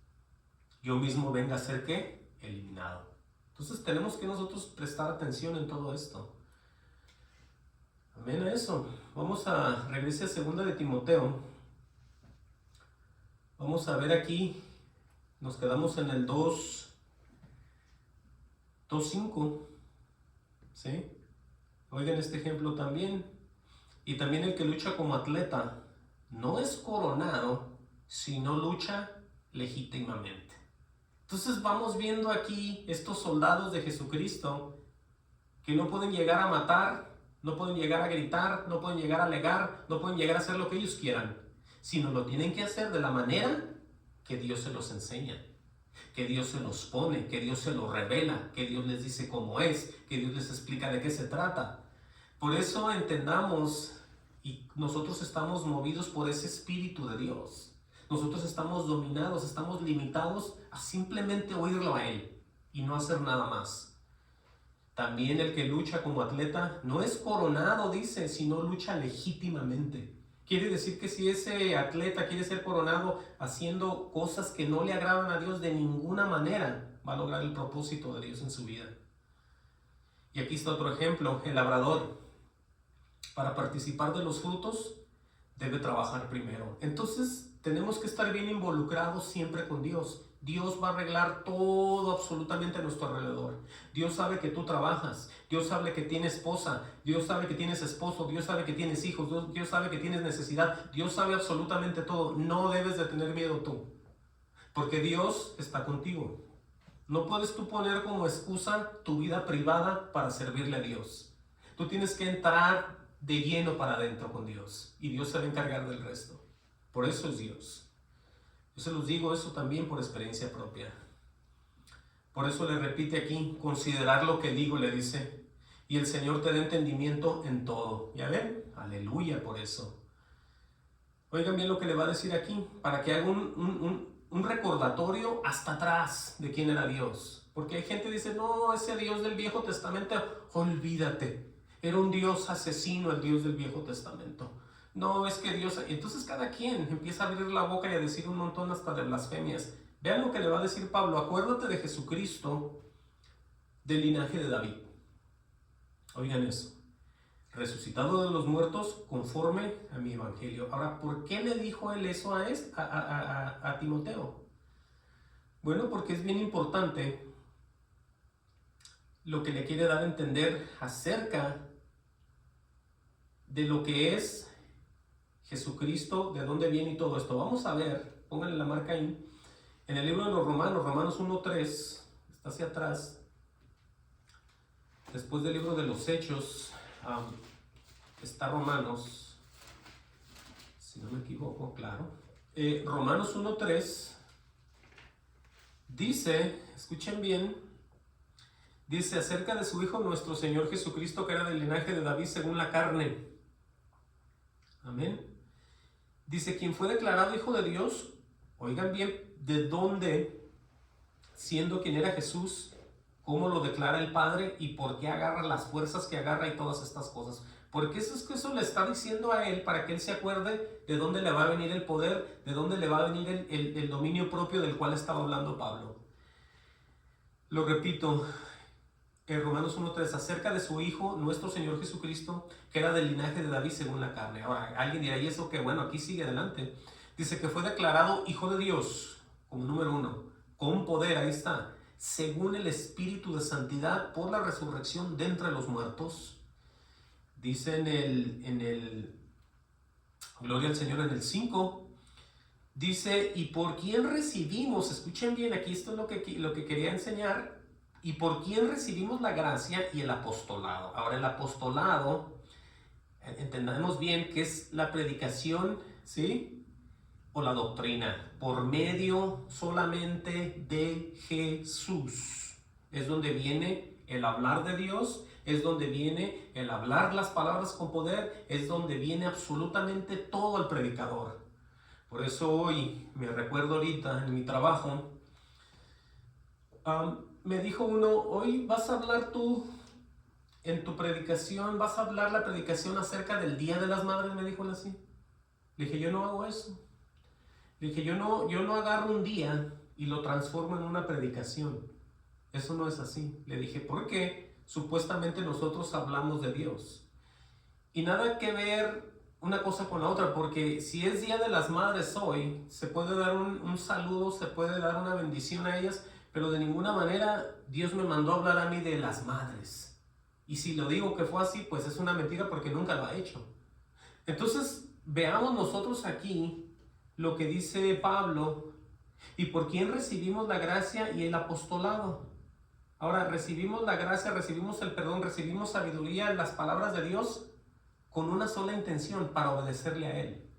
[SPEAKER 1] yo mismo venga a ser, ¿qué? Eliminado. Entonces tenemos que nosotros prestar atención en todo esto. Amén a eso. Vamos a regresar a 2 de Timoteo. Vamos a ver aquí, nos quedamos en el 2:5, ¿sí? Oigan este ejemplo también. Y también el que lucha como atleta no es coronado, sino lucha legítimamente. Entonces vamos viendo aquí estos soldados de Jesucristo que no pueden llegar a matar, no pueden llegar a gritar, no pueden llegar a alegar, no pueden llegar a hacer lo que ellos quieran, sino lo tienen que hacer de la manera que Dios se los enseña, que Dios se los pone, que Dios se los revela, que Dios les dice cómo es, que Dios les explica de qué se trata. Por eso entendamos, y nosotros estamos movidos por ese Espíritu de Dios. Nosotros estamos dominados, estamos limitados a simplemente oírlo a Él y no hacer nada más. También el que lucha como atleta no es coronado, dice, sino lucha legítimamente. Quiere decir que si ese atleta quiere ser coronado haciendo cosas que no le agradan a Dios, de ninguna manera va a lograr el propósito de Dios en su vida. Y aquí está otro ejemplo, el labrador. Para participar de los frutos, debe trabajar primero. Entonces, tenemos que estar bien involucrados siempre con Dios. Dios va a arreglar todo absolutamente a nuestro alrededor. Dios sabe que tú trabajas. Dios sabe que tienes esposa. Dios sabe que tienes esposo. Dios sabe que tienes hijos. Dios sabe que tienes necesidad. Dios sabe absolutamente todo. No debes de tener miedo tú, porque Dios está contigo. No puedes tú poner como excusa tu vida privada para servirle a Dios. Tú tienes que entrar de lleno para adentro con Dios, y Dios se va a encargar del resto. Por eso es Dios. Yo se los digo eso también por experiencia propia. Por eso le repite aquí, considerar lo que digo, le dice, y el Señor te da entendimiento en todo. ¿Ya ven? Aleluya por eso. Oigan bien lo que le va a decir aquí, para que haga un recordatorio hasta atrás de quién era Dios. Porque hay gente que dice, no, ese Dios del Viejo Testamento, olvídate. Era un Dios asesino, el Dios del Viejo Testamento. No, es que Dios... Entonces cada quien empieza a abrir la boca y a decir un montón hasta de blasfemias. Vean lo que le va a decir Pablo. Acuérdate de Jesucristo, del linaje de David. Oigan eso. Resucitado de los muertos conforme a mi evangelio. Ahora, ¿por qué le dijo él eso a Timoteo? Bueno, porque es bien importante lo que le quiere dar a entender acerca de lo que es Jesucristo, de dónde viene y todo esto. Vamos a ver, pónganle la marca ahí, en el libro de los Romanos 1:3, está hacia atrás, después del libro de los Hechos, está Romanos, si no me equivoco, claro. Romanos 1:3 dice, escuchen bien, dice acerca de su Hijo nuestro Señor Jesucristo, que era del linaje de David según la carne. Amén. Dice, quien fue declarado Hijo de Dios, oigan bien, de dónde, siendo quien era Jesús, cómo lo declara el Padre y por qué agarra las fuerzas que agarra y todas estas cosas. Porque eso le está diciendo a él para que él se acuerde de dónde le va a venir el poder, de dónde le va a venir el dominio propio del cual estaba hablando Pablo. Lo repito, en Romanos 1:3, acerca de su Hijo, nuestro Señor Jesucristo, que era del linaje de David según la carne. Ahora, alguien dirá, ¿y eso qué? Bueno, aquí sigue adelante. Dice que fue declarado Hijo de Dios, como número 1, con poder, ahí está, según el Espíritu de Santidad, por la resurrección de entre los muertos. Dice en el Gloria al Señor, en el 5, dice, y por quién recibimos, escuchen bien, aquí esto es lo que quería enseñar, y por quién recibimos la gracia y el apostolado. Ahora, el apostolado, entendamos bien que es la predicación, ¿sí? O la doctrina, por medio solamente de Jesús. Es donde viene el hablar de Dios, es donde viene el hablar las palabras con poder, es donde viene absolutamente todo el predicador. Por eso hoy, me recuerdo ahorita en mi trabajo, me dijo uno, hoy vas a hablar tú en tu predicación, vas a hablar la predicación acerca del Día de las Madres, me dijo él así. Le dije, yo no hago eso. Le dije, yo no agarro un día y lo transformo en una predicación. Eso no es así. Le dije, ¿por qué? Supuestamente nosotros hablamos de Dios. Y nada que ver una cosa con la otra, porque si es Día de las Madres hoy, se puede dar un saludo, se puede dar una bendición a ellas, pero de ninguna manera Dios me mandó a hablar a mí de las madres. Y si lo digo que fue así, pues es una mentira porque nunca lo ha hecho. Entonces, veamos nosotros aquí lo que dice Pablo y por quién recibimos la gracia y el apostolado. Ahora, recibimos la gracia, recibimos el perdón, recibimos sabiduría, las palabras de Dios con una sola intención, para obedecerle a Él.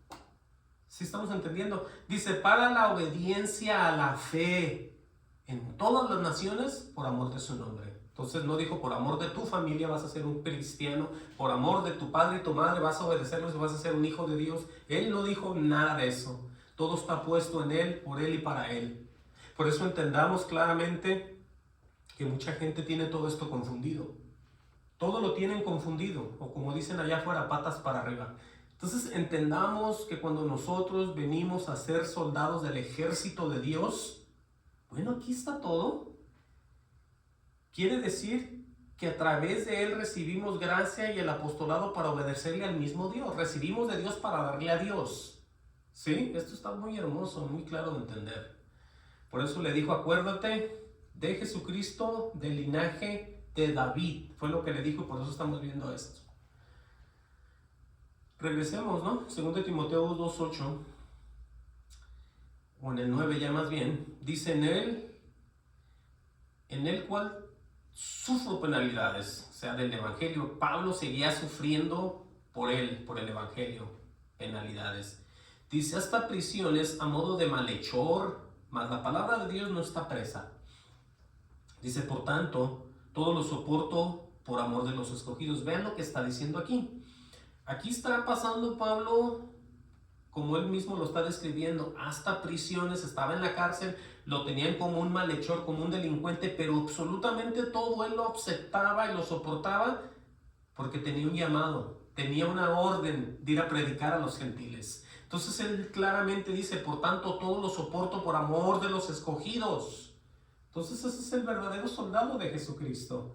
[SPEAKER 1] ¿Sí estamos entendiendo? Dice, para la obediencia a la fe en todas las naciones por amor de su nombre. Entonces no dijo por amor de tu familia vas a ser un cristiano, por amor de tu padre y tu madre vas a obedecerlos y vas a ser un hijo de Dios. Él no dijo nada de eso. Todo está puesto en Él, por Él y para Él. Por eso entendamos claramente que mucha gente tiene todo esto confundido. Todo lo tienen confundido, o como dicen allá afuera, patas para arriba. Entonces entendamos que cuando nosotros venimos a ser soldados del ejército de Dios, bueno, aquí está todo. Quiere decir que a través de Él recibimos gracia y el apostolado para obedecerle al mismo Dios. Recibimos de Dios para darle a Dios. ¿Sí? Esto está muy hermoso, muy claro de entender. Por eso le dijo, acuérdate de Jesucristo, del linaje de David. Fue lo que le dijo y por eso estamos viendo esto. Regresemos, ¿no? 2 Timoteo 2:8, o en el 9 ya más bien, dice en el cual sufro penalidades, o sea, del Evangelio. Pablo seguía sufriendo por él, por el Evangelio, penalidades. Dice, hasta prisiones a modo de malhechor, mas la palabra de Dios no está presa. Dice, por tanto, todo lo soporto por amor de los escogidos. Vean lo que está diciendo aquí. Aquí está pasando Pablo, como él mismo lo está describiendo, hasta prisiones, estaba en la cárcel, lo tenían como un malhechor, como un delincuente, pero absolutamente todo él lo aceptaba y lo soportaba porque tenía un llamado, tenía una orden de ir a predicar a los gentiles. Entonces él claramente dice, por tanto todo lo soporto por amor de los escogidos. Entonces ese es el verdadero soldado de Jesucristo.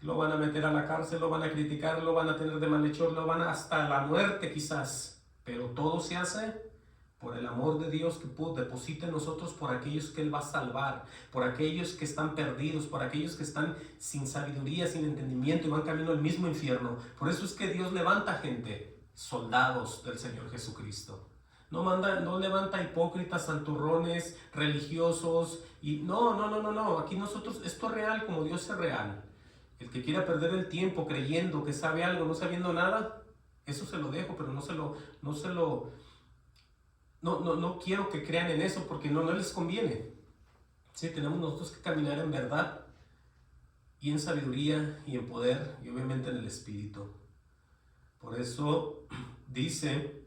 [SPEAKER 1] Lo van a meter a la cárcel, lo van a criticar, lo van a tener de malhechor, lo van hasta la muerte quizás. Pero todo se hace por el amor de Dios que deposita en nosotros, por aquellos que Él va a salvar, por aquellos que están perdidos, por aquellos que están sin sabiduría, sin entendimiento y van camino al mismo infierno. Por eso es que Dios levanta gente, soldados del Señor Jesucristo. No levanta hipócritas, santurrones, religiosos y no. Aquí nosotros, esto es real como Dios es real. El que quiera perder el tiempo creyendo que sabe algo, no sabiendo nada, eso se lo dejo, pero no quiero que crean en eso porque no les conviene. Sí, tenemos nosotros que caminar en verdad y en sabiduría y en poder y obviamente en el Espíritu. Por eso dice,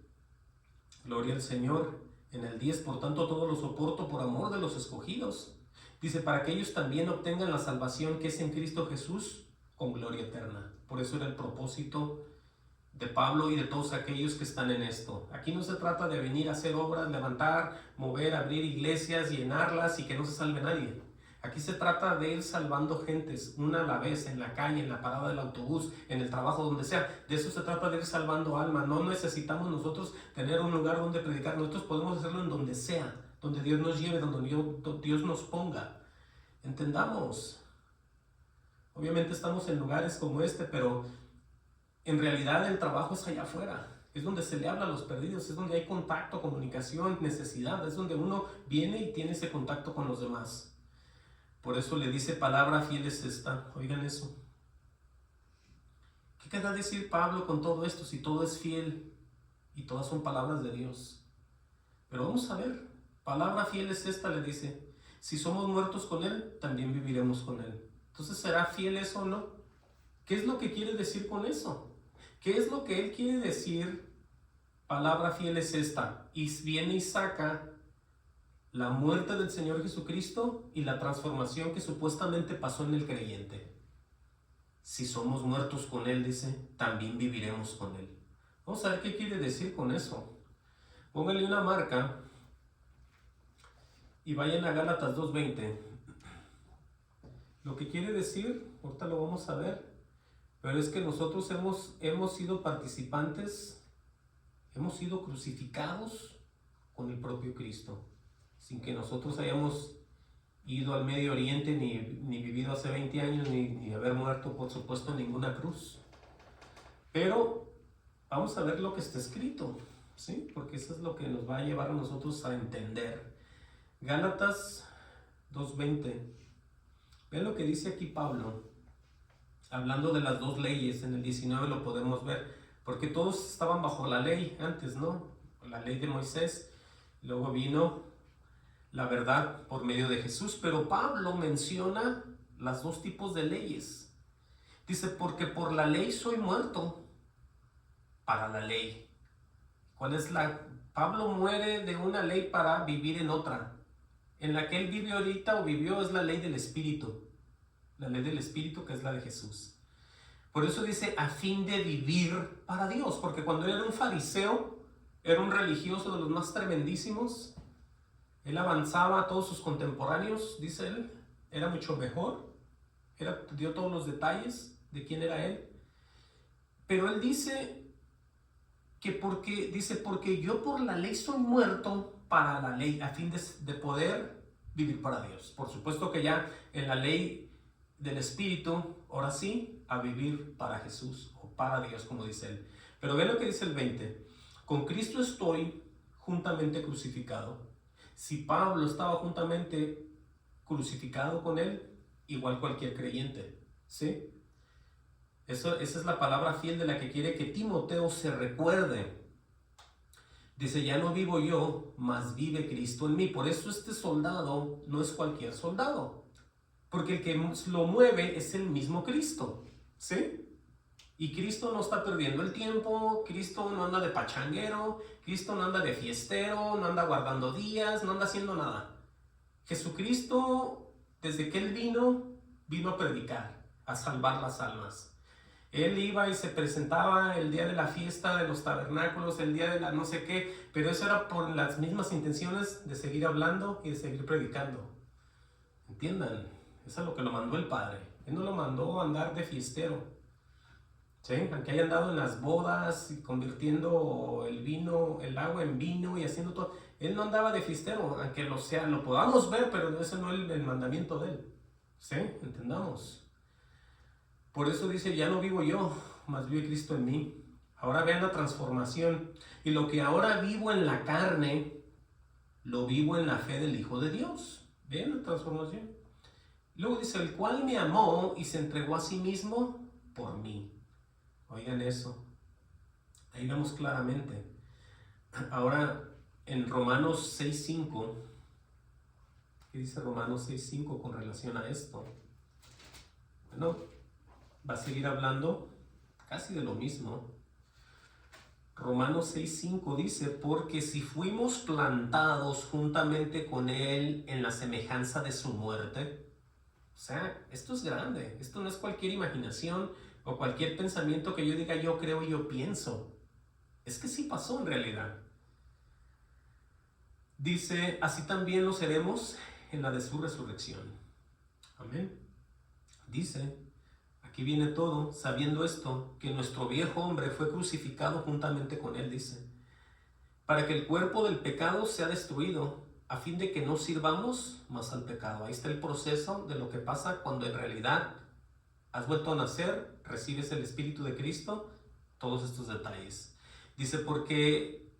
[SPEAKER 1] gloria al Señor, en el 10, por tanto todo lo soporto por amor de los escogidos. Dice, para que ellos también obtengan la salvación que es en Cristo Jesús con gloria eterna. Por eso era el propósito de Pablo y de todos aquellos que están en esto. Aquí no se trata de venir a hacer obras, levantar, mover, abrir iglesias, llenarlas y que no se salve nadie. Aquí se trata de ir salvando gentes, una a la vez, en la calle, en la parada del autobús, en el trabajo, donde sea. De eso se trata, de ir salvando almas. No necesitamos nosotros tener un lugar donde predicar. Nosotros podemos hacerlo en donde sea, donde Dios nos lleve, donde Dios nos ponga. Entendamos. Obviamente estamos en lugares como este, pero en realidad el trabajo es allá afuera. Es donde se le habla a los perdidos, es donde hay contacto, comunicación, necesidad. Es donde uno viene y tiene ese contacto con los demás. Por eso le dice, palabra fiel es esta. Oigan eso. ¿Qué querrá decir Pablo con todo esto si todo es fiel y todas son palabras de Dios? Pero vamos a ver. Palabra fiel es esta, le dice. Si somos muertos con Él, también viviremos con Él. Entonces, ¿será fiel eso o no? ¿Qué es lo que quiere decir con eso? ¿Qué es lo que Él quiere decir? Palabra fiel es esta. Y viene y saca la muerte del Señor Jesucristo y la transformación que supuestamente pasó en el creyente. Si somos muertos con Él, dice, también viviremos con Él. Vamos a ver qué quiere decir con eso. Póngale una marca y vayan a Gálatas 2:20. Lo que quiere decir, ahorita lo vamos a ver, pero es que nosotros hemos sido participantes, hemos sido crucificados con el propio Cristo, sin que nosotros hayamos ido al Medio Oriente, ni vivido hace 20 años, ni haber muerto, por supuesto, en ninguna cruz. Pero vamos a ver lo que está escrito, ¿sí? Porque eso es lo que nos va a llevar a nosotros a entender. Gálatas 2:20. Vean lo que dice aquí Pablo, hablando de las dos leyes. En el 19 lo podemos ver, porque todos estaban bajo la ley antes, ¿no? La ley de Moisés, luego vino la verdad por medio de Jesús, pero Pablo menciona las dos tipos de leyes. Dice, porque por la ley soy muerto para la ley. ¿Cuál es la? Pablo muere de una ley para vivir en otra. En la que él vive ahorita o vivió es la ley del Espíritu. La ley del Espíritu, que es la de Jesús. Por eso dice, a fin de vivir para Dios. Porque cuando él era un fariseo, era un religioso de los más tremendísimos, él avanzaba a todos sus contemporáneos, dice él, era mucho mejor, dio todos los detalles de quién era él. Pero él dice porque yo por la ley soy muerto para la ley, a fin de poder vivir para Dios. Por supuesto que ya en la ley del Espíritu, ahora sí, a vivir para Jesús o para Dios, como dice él. Pero ve lo que dice el 20. Con Cristo estoy juntamente crucificado. Si Pablo estaba juntamente crucificado con él, igual cualquier creyente, ¿sí? Esa es la palabra fiel de la que quiere que Timoteo se recuerde. Dice, ya no vivo yo, mas vive Cristo en mí. Por eso este soldado no es cualquier soldado, porque el que lo mueve es el mismo Cristo, ¿sí? Y Cristo no está perdiendo el tiempo, Cristo no anda de pachanguero, Cristo no anda de fiestero, no anda guardando días, no anda haciendo nada. Jesucristo, desde que Él vino a predicar, a salvar las almas. Él iba y se presentaba el día de la fiesta de los tabernáculos, el día de la no sé qué, pero eso era por las mismas intenciones de seguir hablando y de seguir predicando. Entiendan, eso es lo que lo mandó el Padre. Él no lo mandó a andar de fiestero. ¿Sí? Aunque haya andado en las bodas y convirtiendo el agua en vino y haciendo todo, él no andaba de fiestero, aunque lo podamos ver, pero ese no es el mandamiento de él. ¿Sí? Entendamos. Por eso dice, ya no vivo yo, mas vive Cristo en mí. Ahora vean la transformación. Y lo que ahora vivo en la carne, lo vivo en la fe del Hijo de Dios. Vean la transformación. Luego dice, el cual me amó y se entregó a sí mismo por mí. Oigan eso, ahí vemos claramente. Ahora en Romanos 6:5, ¿qué dice Romanos 6:5 con relación a esto? Bueno, va a seguir hablando casi de lo mismo. Romanos 6:5 dice, porque si fuimos plantados juntamente con Él en la semejanza de su muerte, o sea, esto es grande, esto no es cualquier imaginación, o cualquier pensamiento que yo diga yo creo y yo pienso. Es que sí pasó en realidad. Dice, así también lo seremos en la de su resurrección. Amén. Dice, aquí viene todo, sabiendo esto, que nuestro viejo hombre fue crucificado juntamente con él, dice, para que el cuerpo del pecado sea destruido, a fin de que no sirvamos más al pecado. Ahí está el proceso de lo que pasa cuando en realidad has vuelto a nacer, recibes el Espíritu de Cristo, todos estos detalles. Dice, porque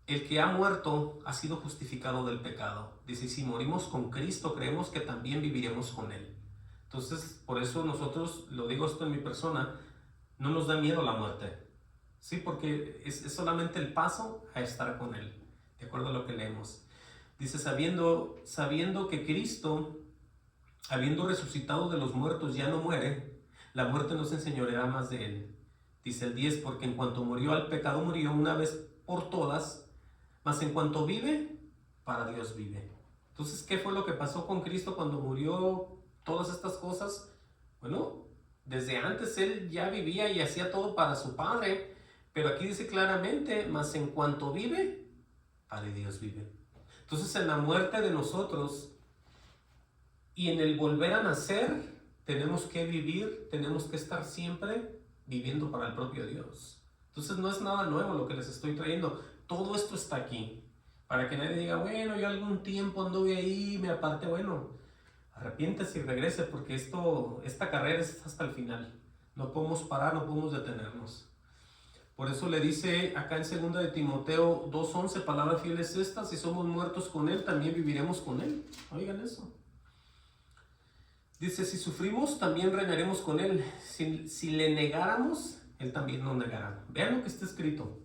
[SPEAKER 1] el que ha muerto ha sido justificado del pecado. Dice, si morimos con Cristo, creemos que también viviremos con Él. Entonces, por eso nosotros, lo digo esto en mi persona, no nos da miedo la muerte. Sí, porque es solamente el paso a estar con Él, de acuerdo a lo que leemos. Dice, sabiendo que Cristo, habiendo resucitado de los muertos, ya no muere, la muerte no se enseñoreará más de él. Dice el 10, porque en cuanto murió al pecado, murió una vez por todas, mas en cuanto vive, para Dios vive. Entonces, ¿qué fue lo que pasó con Cristo cuando murió todas estas cosas? Bueno, desde antes él ya vivía y hacía todo para su Padre, pero aquí dice claramente, mas en cuanto vive, para Dios vive. Entonces, en la muerte de nosotros y en el volver a nacer, tenemos que vivir, tenemos que estar siempre viviendo para el propio Dios. Entonces no es nada nuevo lo que les estoy trayendo. Todo esto está aquí. Para que nadie diga, bueno, yo algún tiempo anduve ahí, me aparté. Bueno, arrepiéntese y regrese, porque esta carrera es hasta el final. No podemos parar, no podemos detenernos. Por eso le dice acá en 2 de Timoteo 2:11, palabra fiel es esta: si somos muertos con Él, también viviremos con Él. Oigan eso. Dice, si sufrimos, también reinaremos con Él. Si le negáramos, Él también nos negará. Vean lo que está escrito.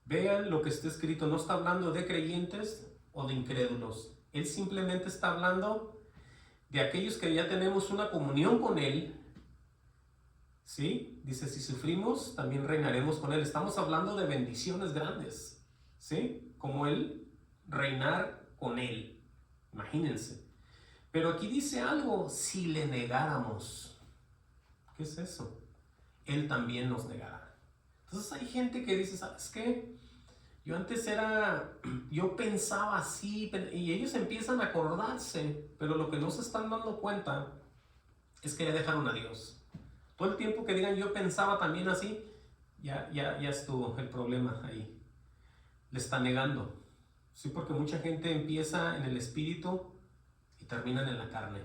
[SPEAKER 1] Vean lo que está escrito. No está hablando de creyentes o de incrédulos. Él simplemente está hablando de aquellos que ya tenemos una comunión con Él. ¿Sí? Dice, si sufrimos, también reinaremos con Él. Estamos hablando de bendiciones grandes. ¿Sí? Como Él, reinar con Él. Imagínense. Pero aquí dice algo, si le negáramos. ¿Qué es eso? Él también nos negará. Entonces hay gente que dice, ¿sabes qué? Yo pensaba así, y ellos empiezan a acordarse, pero lo que no se están dando cuenta es que ya dejaron a Dios. Todo el tiempo que digan yo pensaba también así, ya estuvo el problema ahí. Le está negando. Sí, porque mucha gente empieza en el espíritu y terminan en la carne.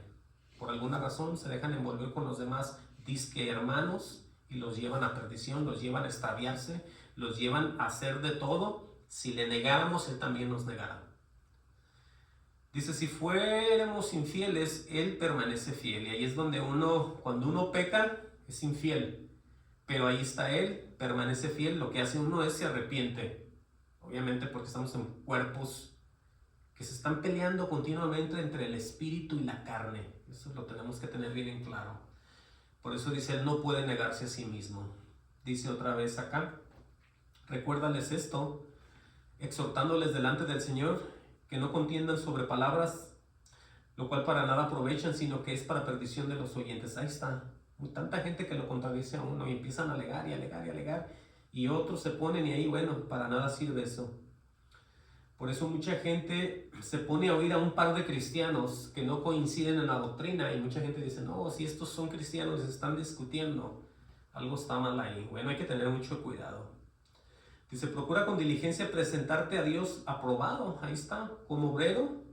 [SPEAKER 1] Por alguna razón se dejan envolver con los demás disque hermanos y los llevan a perdición, los llevan a extraviarse, los llevan a hacer de todo. Si le negáramos, Él también nos negará. Dice, si fuéramos infieles, Él permanece fiel. Y ahí es donde cuando uno peca, es infiel. Pero ahí está Él, permanece fiel. Lo que hace uno es se arrepiente. Obviamente porque estamos en cuerpos que se están peleando continuamente entre el espíritu y la carne. Eso lo tenemos que tener bien en claro. Por eso dice, Él no puede negarse a sí mismo. Dice otra vez acá, recuérdales esto, exhortándoles delante del Señor, que no contiendan sobre palabras, lo cual para nada aprovechan, sino que es para perdición de los oyentes. Ahí está. Hay tanta gente que lo contradice a uno y empiezan a alegar y alegar y alegar, y otros se ponen y ahí, bueno, para nada sirve eso. Por eso mucha gente se pone a oír a un par de cristianos que no coinciden en la doctrina, y mucha gente dice, no, si estos son cristianos y están discutiendo, algo está mal ahí. Bueno, hay que tener mucho cuidado. Dice, procura con diligencia presentarte a Dios aprobado, ahí está, como obrero,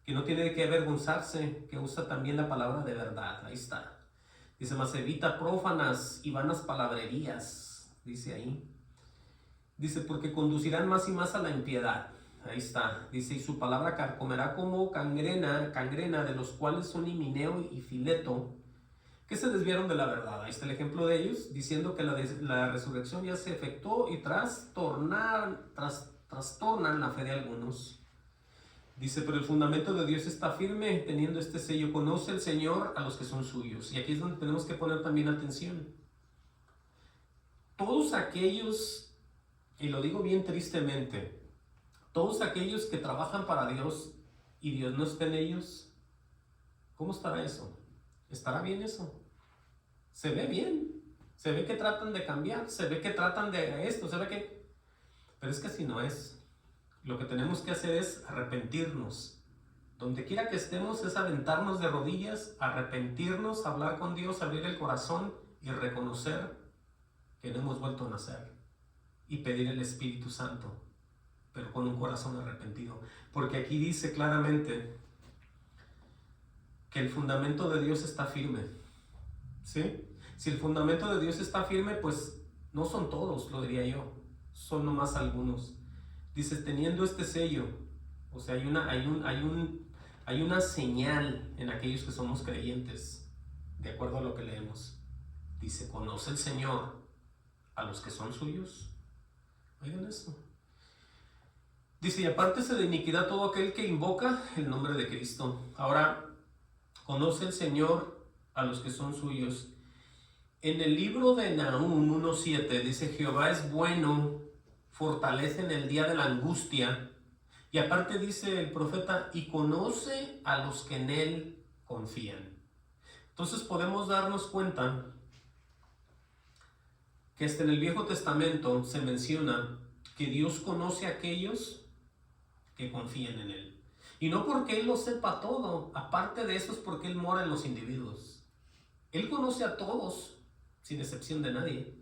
[SPEAKER 1] que no tiene de qué avergonzarse, que usa también la palabra de verdad, ahí está. Dice, mas evita prófanas y vanas palabrerías, dice ahí. Dice, porque conducirán más y más a la impiedad. Ahí está. Dice, y su palabra carcomerá como cangrena, de los cuales son Himeneo y Fileto, que se desviaron de la verdad. Ahí está el ejemplo de ellos, diciendo que la resurrección ya se efectuó y trastornan la fe de algunos. Dice, pero el fundamento de Dios está firme, teniendo este sello. Conoce el Señor a los que son suyos. Y aquí es donde tenemos que poner también atención. Todos aquellos, y lo digo bien tristemente, todos aquellos que trabajan para Dios y Dios no está en ellos, ¿cómo estará eso? ¿Estará bien eso? Se ve bien, se ve que tratan de cambiar, se ve que tratan de esto, se ve que... Pero es que así no es. Lo que tenemos que hacer es arrepentirnos. Donde quiera que estemos es aventarnos de rodillas, arrepentirnos, hablar con Dios, abrir el corazón y reconocer que no hemos vuelto a nacer. Y pedir el Espíritu Santo, pero con un corazón arrepentido. Porque aquí dice claramente que el fundamento de Dios está firme. ¿Sí? Si el fundamento de Dios está firme, pues no son todos, lo diría yo. Son nomás algunos. Dice, teniendo este sello, o sea, hay una señal en aquellos que somos creyentes, de acuerdo a lo que leemos. Dice, conoce el Señor a los que son suyos. Oigan eso. Dice, y apártese de iniquidad todo aquel que invoca el nombre de Cristo. Ahora, conoce el Señor a los que son suyos. En el libro de Nahum 1:7 dice, Jehová es bueno, fortalece en el día de la angustia. Y aparte dice el profeta, y conoce a los que en él confían. Entonces podemos darnos cuenta que hasta en el Viejo Testamento se menciona que Dios conoce a aquellos que confían en Él. Y no porque Él lo sepa todo, aparte de eso es porque Él mora en los individuos. Él conoce a todos, sin excepción de nadie.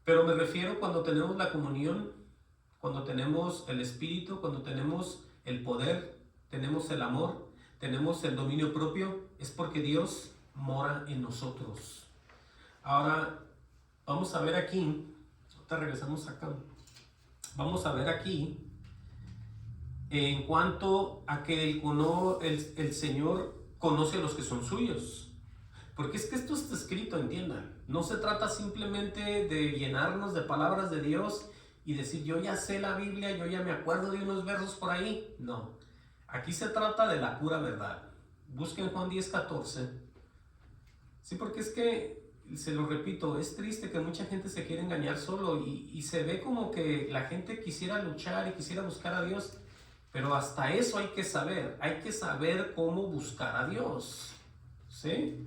[SPEAKER 1] Pero me refiero cuando tenemos la comunión, cuando tenemos el Espíritu, cuando tenemos el poder, tenemos el amor, tenemos el dominio propio, es porque Dios mora en nosotros. Ahora, vamos a ver aquí, ahorita regresamos acá, vamos a ver aquí, en cuanto a que el Señor conoce a los que son suyos. Porque es que esto está escrito, entiendan. No se trata simplemente de llenarnos de palabras de Dios y decir, yo ya sé la Biblia, yo ya me acuerdo de unos versos por ahí. No, aquí se trata de la pura verdad. Busquen Juan 10:14. Sí, porque es que, se lo repito, es triste que mucha gente se quiere engañar solo y se ve como que la gente quisiera luchar y quisiera buscar a Dios, pero hasta eso hay que saber cómo buscar a Dios, ¿sí?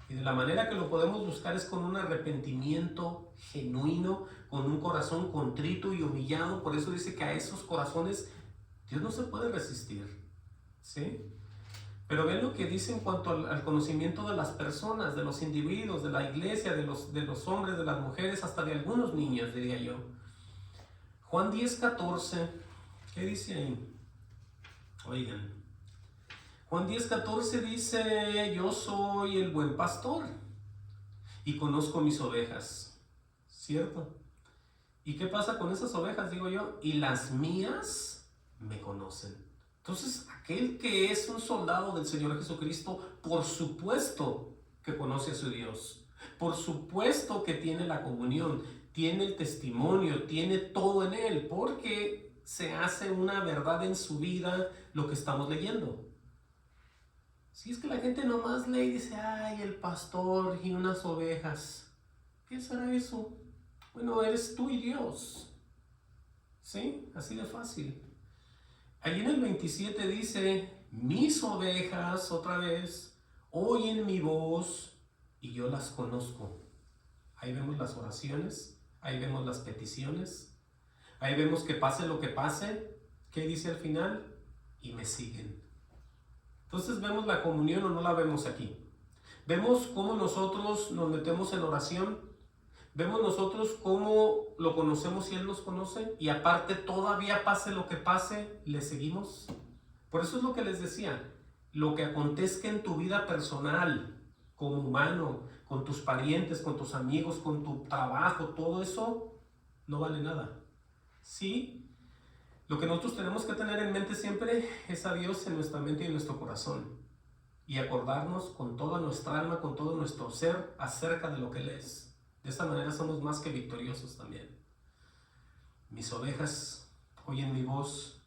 [SPEAKER 1] Y de la manera que lo podemos buscar es con un arrepentimiento genuino, con un corazón contrito y humillado. Por eso dice que a esos corazones Dios no se puede resistir, ¿sí? Pero ven lo que dice en cuanto al conocimiento de las personas, de los individuos, de la iglesia, de los hombres, de las mujeres, hasta de algunos niños, diría yo. Juan 10:14, ¿qué dice ahí? Oigan, Juan 10:14 dice, yo soy el buen pastor y conozco mis ovejas, ¿cierto? ¿Y qué pasa con esas ovejas, digo yo? Y las mías me conocen. Entonces, aquel que es un soldado del Señor Jesucristo, por supuesto que conoce a su Dios. Por supuesto que tiene la comunión, tiene el testimonio, tiene todo en él, porque se hace una verdad en su vida lo que estamos leyendo. Si es que la gente nomás lee y dice, ay, el pastor y unas ovejas. ¿Qué será eso? Bueno, eres tú y Dios. ¿Sí? Así de fácil. Allí en el 27 dice, mis ovejas, otra vez, oyen mi voz y yo las conozco. Ahí vemos las oraciones, ahí vemos las peticiones, ahí vemos que pase lo que pase, ¿qué dice al final? Y me siguen. Entonces vemos la comunión o no la vemos aquí. Vemos cómo nosotros nos metemos en oración. Vemos nosotros cómo lo conocemos y Él nos conoce, y aparte todavía pase lo que pase, le seguimos. Por eso es lo que les decía, lo que acontezca en tu vida personal, como humano, con tus parientes, con tus amigos, con tu trabajo, todo eso no vale nada. Sí, lo que nosotros tenemos que tener en mente siempre es a Dios en nuestra mente y en nuestro corazón, y acordarnos con toda nuestra alma, con todo nuestro ser, acerca de lo que Él es. De esta manera somos más que victoriosos también. Mis ovejas oyen mi voz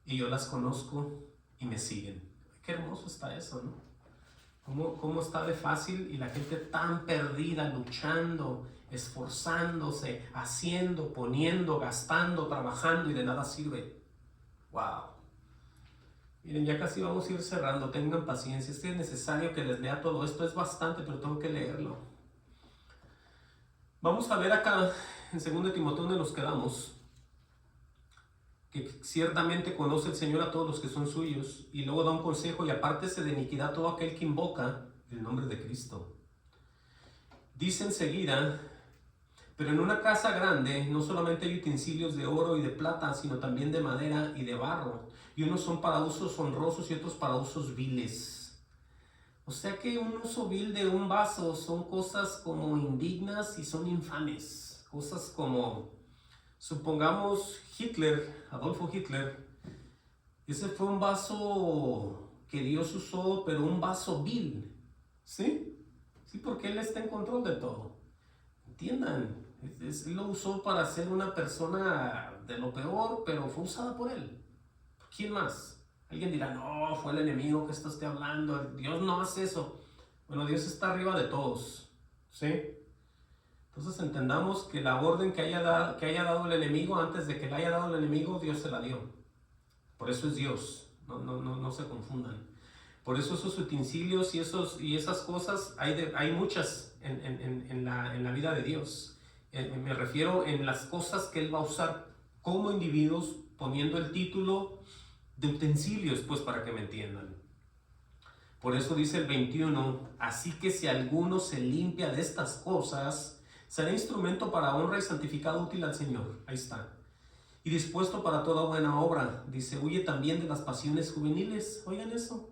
[SPEAKER 1] y yo las conozco y me siguen. Qué hermoso está eso, ¿no? Cómo está de fácil y la gente tan perdida, luchando, esforzándose, haciendo, poniendo, gastando, trabajando y de nada sirve. ¡Wow! Miren, ya casi vamos a ir cerrando, tengan paciencia. Es necesario que les lea todo esto, es bastante, pero tengo que leerlo. Vamos a ver acá en 2 Timoteo donde nos quedamos, que ciertamente conoce el Señor a todos los que son suyos, y luego da un consejo, y apártese de iniquidad todo aquel que invoca el nombre de Cristo. Dice enseguida, pero en una casa grande no solamente hay utensilios de oro y de plata, sino también de madera y de barro, y unos son para usos honrosos y otros para usos viles. O sea que un uso vil de un vaso son cosas como indignas y son infames. Cosas como, supongamos Adolfo Hitler, ese fue un vaso que Dios usó, pero un vaso vil. ¿Sí? Sí, porque Él está en control de todo. Entiendan, Él lo usó para ser una persona de lo peor, pero fue usada por Él. ¿Quién más? Alguien dirá, no, fue el enemigo que esté hablando, Dios no hace eso. Bueno, Dios está arriba de todos, ¿sí? Entonces entendamos que la orden que haya dado el enemigo, antes de que le haya dado el enemigo, Dios se la dio. Por eso es Dios, no se confundan. Por eso esos utensilios y esas cosas, hay muchas en la vida de Dios. Me refiero en las cosas que Él va a usar como individuos, poniendo el título de utensilios, pues para que me entiendan. Por eso dice el 21, así que si alguno se limpia de estas cosas, será instrumento para honra y santificado útil al Señor. Ahí está. Y dispuesto para toda buena obra. Dice, huye también de las pasiones juveniles. Oigan eso.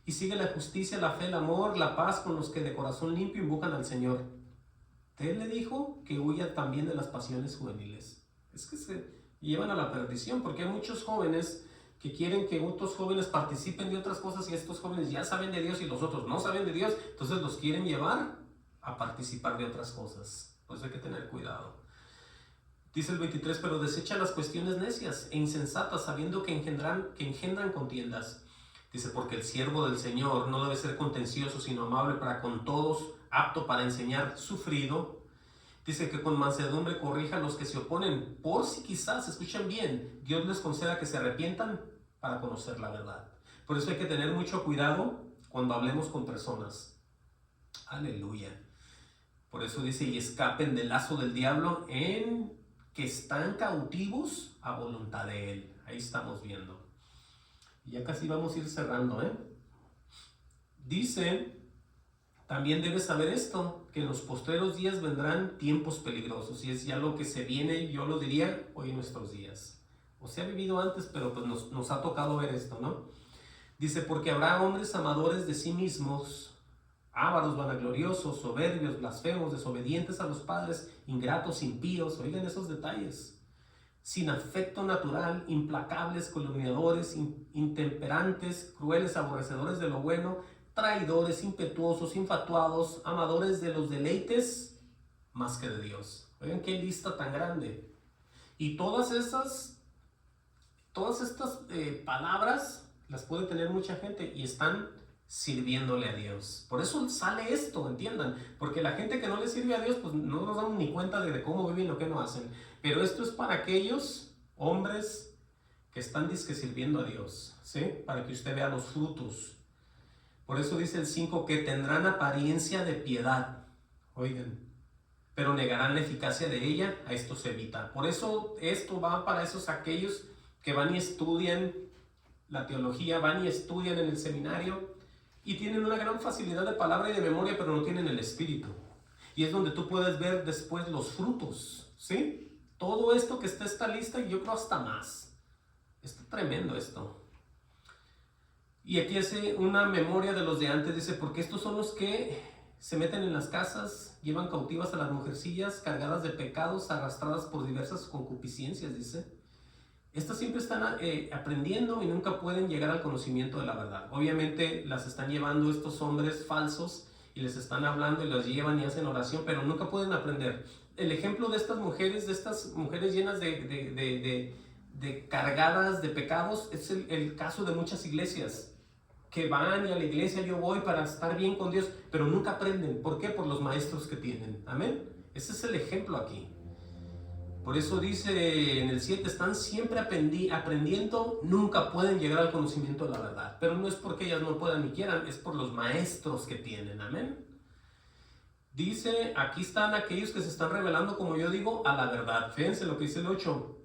[SPEAKER 1] Y sigue la justicia, la fe, el amor, la paz con los que de corazón limpio invocan al Señor. Él le dijo que huya también de las pasiones juveniles. Es que se llevan a la perdición, porque hay muchos jóvenes que quieren que otros jóvenes participen de otras cosas y estos jóvenes ya saben de Dios y los otros no saben de Dios, entonces los quieren llevar a participar de otras cosas. Pues hay que tener cuidado. Dice el 23, pero desecha las cuestiones necias e insensatas, sabiendo que engendran contiendas. Dice, porque el siervo del Señor no debe ser contencioso, sino amable para con todos, apto para enseñar, sufrido. Dice que con mansedumbre corrija a los que se oponen, por si quizás, escuchen bien, Dios les conceda que se arrepientan para conocer la verdad. Por eso hay que tener mucho cuidado cuando hablemos con personas. Aleluya. Por eso dice, y escapen del lazo del diablo en que están cautivos a voluntad de él. Ahí estamos viendo. Y ya casi vamos a ir cerrando, Dice, también debes saber esto, que en los postreros días vendrán tiempos peligrosos. Y es ya lo que se viene, yo lo diría, hoy en nuestros días. O se ha vivido antes, pero pues nos ha tocado ver esto, ¿no? Dice, porque habrá hombres amadores de sí mismos, ávaros, vanagloriosos, soberbios, blasfemos, desobedientes a los padres, ingratos, impíos. Oigan esos detalles. Sin afecto natural, implacables, calumniadores, intemperantes, crueles, aborrecedores de lo bueno, traidores, impetuosos, infatuados, amadores de los deleites más que de Dios. Oigan qué lista tan grande. Y todas estas palabras las puede tener mucha gente y están sirviéndole a Dios. Por eso sale esto, entiendan, porque la gente que no le sirve a Dios, pues no nos damos ni cuenta de cómo viven, lo que no hacen. Pero esto es para aquellos hombres que están sirviendo a Dios, ¿sí? Para que usted vea los frutos. Por eso dice el 5, que tendrán apariencia de piedad, oigan, pero negarán la eficacia de ella, a esto se evita. Por eso esto va para esos aquellos que van y estudian la teología, van y estudian en el seminario y tienen una gran facilidad de palabra y de memoria, pero no tienen el espíritu. Y es donde tú puedes ver después los frutos, ¿sí? Todo esto que está esta lista, y yo creo hasta más. Está tremendo esto. Y aquí hace una memoria de los de antes, dice, porque estos son los que se meten en las casas, llevan cautivas a las mujercillas, cargadas de pecados, arrastradas por diversas concupiscencias, dice. Estas siempre están aprendiendo y nunca pueden llegar al conocimiento de la verdad. Obviamente las están llevando estos hombres falsos y les están hablando y las llevan y hacen oración, pero nunca pueden aprender. El ejemplo de estas mujeres llenas de cargadas de pecados, es el caso de muchas iglesias que van y a la iglesia yo voy para estar bien con Dios, pero nunca aprenden. ¿Por qué? Por los maestros que tienen. Amén. Ese es el ejemplo aquí. Por eso dice en el 7, están siempre aprendiendo, nunca pueden llegar al conocimiento de la verdad. Pero no es porque ellas no puedan ni quieran, es por los maestros que tienen. Amén. Dice, aquí están aquellos que se están revelando, como yo digo, a la verdad. Fíjense lo que dice el 8.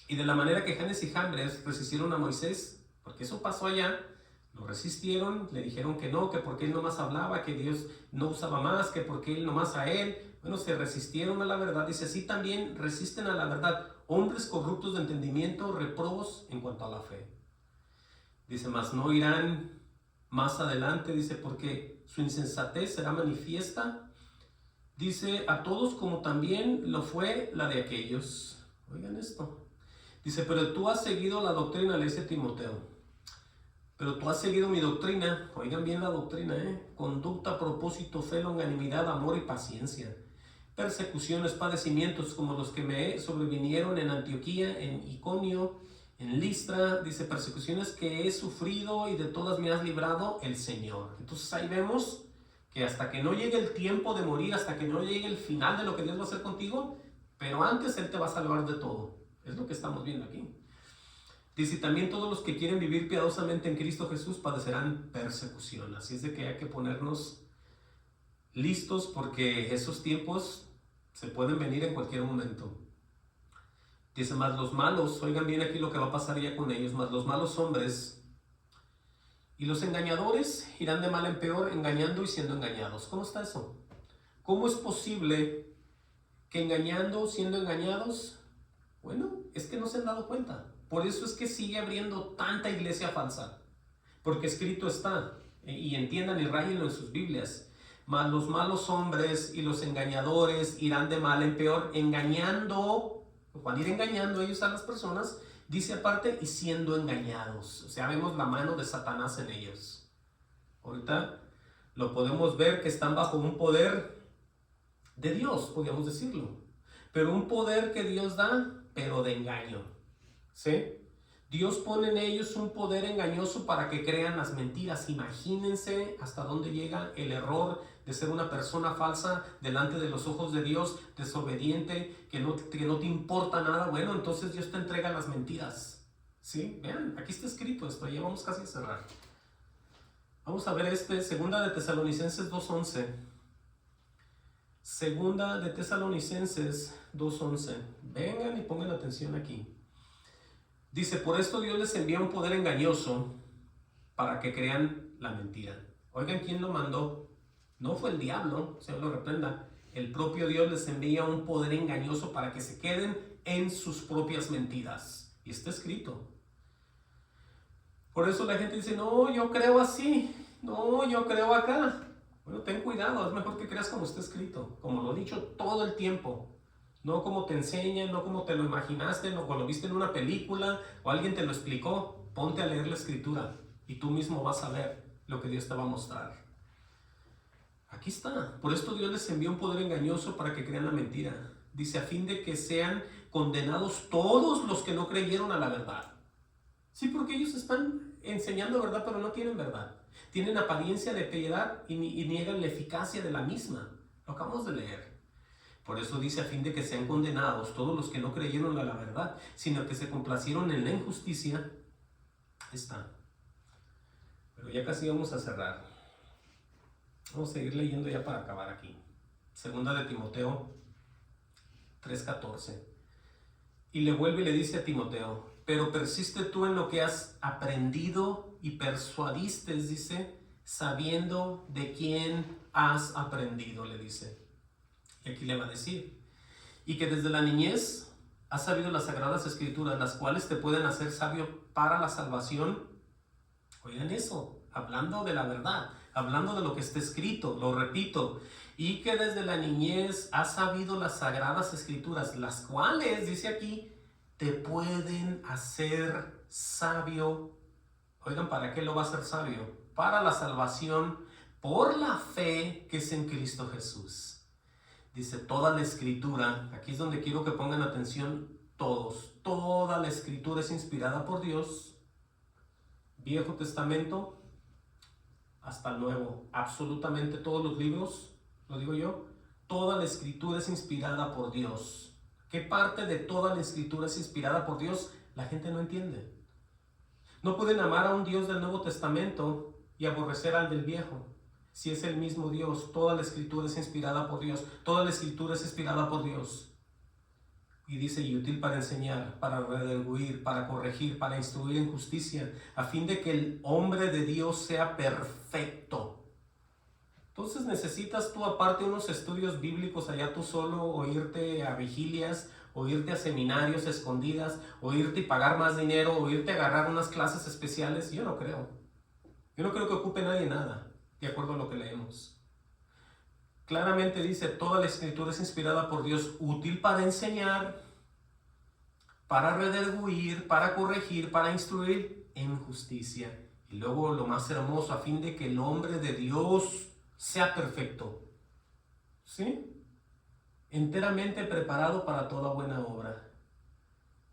[SPEAKER 1] Y de la manera que Janes y Jambres resistieron a Moisés, porque eso pasó allá, lo resistieron, le dijeron que no, que porque él nomás hablaba, que Dios no usaba más, que porque él nomás a él. Bueno, se resistieron a la verdad. Dice, así también resisten a la verdad hombres corruptos de entendimiento, reprobos en cuanto a la fe. Dice, mas no irán más adelante, dice, porque su insensatez será manifiesta. Dice, a todos como también lo fue la de aquellos. Oigan esto. Dice, pero tú has seguido la doctrina, le dice Timoteo. Pero tú has seguido mi doctrina, oigan bien la doctrina, conducta, propósito, fe, longanimidad, amor y paciencia. Persecuciones, padecimientos como los que me sobrevinieron en Antioquía, en Iconio, en Listra. Dice, persecuciones que he sufrido y de todas me has librado el Señor. Entonces ahí vemos que hasta que no llegue el tiempo de morir, hasta que no llegue el final de lo que Dios va a hacer contigo, pero antes Él te va a salvar de todo. Es lo que estamos viendo aquí. Dice, también todos los que quieren vivir piadosamente en Cristo Jesús padecerán persecución. Así es de que hay que ponernos listos porque esos tiempos se pueden venir en cualquier momento. Dice, más los malos, oigan bien aquí lo que va a pasar ya con ellos, más los malos hombres y los engañadores irán de mal en peor, engañando y siendo engañados. ¿Cómo está eso? ¿Cómo es posible que engañando, siendo engañados? Bueno, es que no se han dado cuenta. Por eso es que sigue abriendo tanta iglesia falsa. Porque escrito está, y entiendan y ráyenlo en sus Biblias, mas los malos hombres y los engañadores irán de mal en peor, engañando. Van a ir engañando ellos a las personas, dice aparte, y siendo engañados. O sea, vemos la mano de Satanás en ellos. Ahorita lo podemos ver que están bajo un poder de Dios, podríamos decirlo. Pero un poder que Dios da, pero de engaño. ¿Sí? Dios pone en ellos un poder engañoso para que crean las mentiras. Imagínense hasta dónde llega el error de ser una persona falsa delante de los ojos de Dios, desobediente, que no te importa nada. Bueno, entonces Dios te entrega las mentiras. ¿Sí? Vean, aquí está escrito esto, ya vamos casi a cerrar. Vamos a ver segunda de Tesalonicenses 2:11. Segunda de Tesalonicenses 2:11. Vengan y pongan atención aquí. Dice, por esto Dios les envía un poder engañoso para que crean la mentira. Oigan, ¿quién lo mandó? No fue el diablo, se lo reprenda. El propio Dios les envía un poder engañoso para que se queden en sus propias mentiras. Y está escrito. Por eso la gente dice, no, yo creo así. No, yo creo acá. Bueno, ten cuidado, es mejor que creas como está escrito. Como lo he dicho todo el tiempo. No como te enseñan, no como te lo imaginaste, no como lo viste en una película o alguien te lo explicó. Ponte a leer la escritura y tú mismo vas a ver lo que Dios te va a mostrar. Aquí está. Por esto Dios les envió un poder engañoso para que crean la mentira. Dice, a fin de que sean condenados todos los que no creyeron a la verdad. Sí, porque ellos están enseñando verdad, pero no tienen verdad. Tienen apariencia de piedad y niegan la eficacia de la misma. Lo acabamos de leer. Por eso dice, a fin de que sean condenados todos los que no creyeron a la verdad, sino que se complacieron en la injusticia. Está. Pero ya casi vamos a cerrar. Vamos a seguir leyendo ya para acabar aquí. Segunda de Timoteo 3:14. Y le vuelve y le dice a Timoteo, pero persiste tú en lo que has aprendido y persuadiste, dice, sabiendo de quién has aprendido, le dice. Y aquí le va a decir, y que desde la niñez has sabido las sagradas escrituras, las cuales te pueden hacer sabio para la salvación. Oigan eso, hablando de la verdad, hablando de lo que está escrito, lo repito, y que desde la niñez has sabido las sagradas escrituras, las cuales, dice aquí, te pueden hacer sabio. Oigan, ¿para qué lo va a hacer sabio? Para la salvación por la fe que es en Cristo Jesús. Dice, toda la escritura, aquí es donde quiero que pongan atención todos, toda la escritura es inspirada por Dios, Viejo Testamento hasta el Nuevo, absolutamente todos los libros, lo digo yo, toda la escritura es inspirada por Dios. ¿Qué parte de toda la escritura es inspirada por Dios? La gente no entiende. No pueden amar a un Dios del Nuevo Testamento y aborrecer al del Viejo. Si es el mismo Dios, toda la escritura es inspirada por Dios, toda la escritura es inspirada por Dios. Y dice, y útil para enseñar, para redarguir, para corregir, para instruir en justicia, a fin de que el hombre de Dios sea perfecto. Entonces necesitas tú aparte unos estudios bíblicos allá tú solo, o irte a vigilias, o irte a seminarios escondidas, o irte y pagar más dinero, o irte a agarrar unas clases especiales. Yo no creo. Yo no creo que ocupe nadie nada. De acuerdo a lo que leemos. Claramente dice, toda la escritura es inspirada por Dios, útil para enseñar, para redarguir, para corregir, para instruir en justicia. Y luego lo más hermoso, a fin de que el hombre de Dios sea perfecto. ¿Sí? Enteramente preparado para toda buena obra.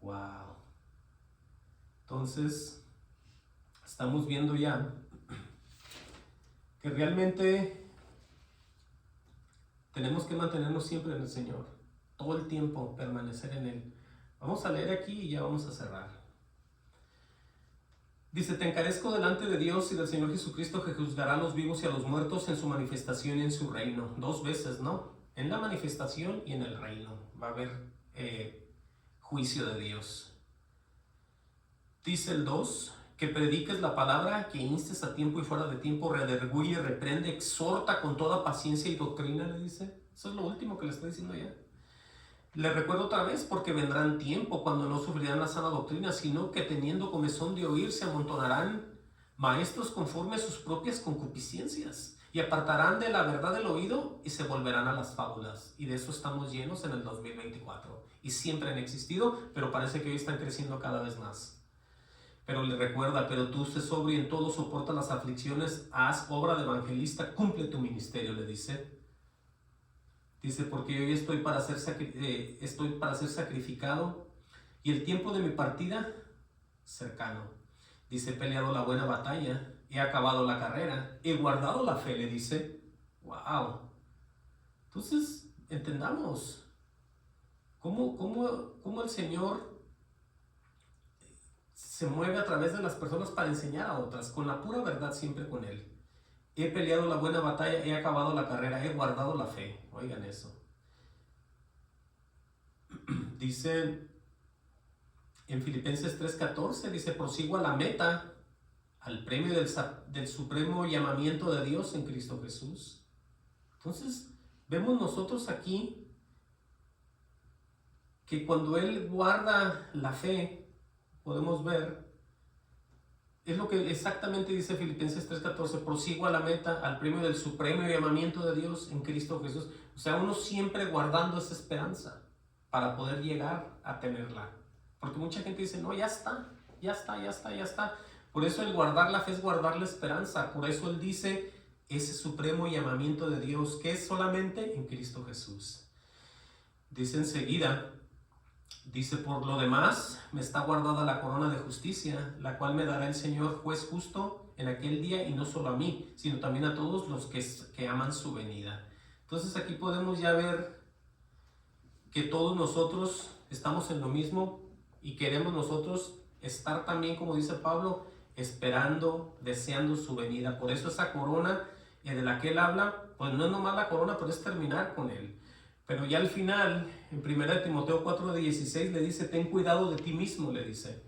[SPEAKER 1] Wow. Entonces, estamos viendo ya que realmente tenemos que mantenernos siempre en el Señor, todo el tiempo permanecer en Él. Vamos a leer aquí y ya vamos a cerrar. Dice, te encarezco delante de Dios y del Señor Jesucristo, que juzgará a los vivos y a los muertos en su manifestación y en su reino. 2 veces, ¿no? En la manifestación y en el reino va a haber juicio de Dios. Dice el 2, que prediques la palabra, que instes a tiempo y fuera de tiempo, redarguye, reprende, exhorta con toda paciencia y doctrina, le dice. Eso es lo último que le está diciendo ya. Le recuerdo otra vez, porque vendrán tiempo cuando no sufrirán la sana doctrina, sino que teniendo comezón de oír, se amontonarán maestros conforme a sus propias concupiscencias, y apartarán de la verdad del oído y se volverán a las fábulas. Y de eso estamos llenos en el 2024. Y siempre han existido, pero parece que hoy están creciendo cada vez más. Pero le recuerda, pero tú sé sobrio en todo, soporta las aflicciones, haz obra de evangelista, cumple tu ministerio, le dice. Dice, porque yo estoy para ser sacrificado y el tiempo de mi partida cercano. Dice, he peleado la buena batalla, he acabado la carrera, he guardado la fe, le dice. ¡Wow! Entonces, entendamos cómo el Señor se mueve a través de las personas para enseñar a otras, con la pura verdad siempre con Él. He peleado la buena batalla, he acabado la carrera, he guardado la fe. Oigan eso. Dice en Filipenses 3:14, dice, prosigo a la meta, al premio del supremo llamamiento de Dios en Cristo Jesús. Entonces, vemos nosotros aquí que cuando Él guarda la fe, podemos ver, es lo que exactamente dice Filipenses 3:14, prosigo a la meta, al premio del supremo llamamiento de Dios en Cristo Jesús. O sea, uno siempre guardando esa esperanza para poder llegar a tenerla. Porque mucha gente dice, no, ya está. Por eso el guardar la fe es guardar la esperanza. Por eso Él dice, ese supremo llamamiento de Dios, que es solamente en Cristo Jesús. Dice enseguida, dice, por lo demás, me está guardada la corona de justicia, la cual me dará el Señor juez justo en aquel día, y no solo a mí, sino también a todos los que aman su venida. Entonces aquí podemos ya ver que todos nosotros estamos en lo mismo y queremos nosotros estar también, como dice Pablo, esperando, deseando su venida. Por eso esa corona de la que él habla, pues no es nomás la corona, pero es terminar con él. Pero ya al final, en 1 Timoteo 4:16 le dice, ten cuidado de ti mismo, le dice.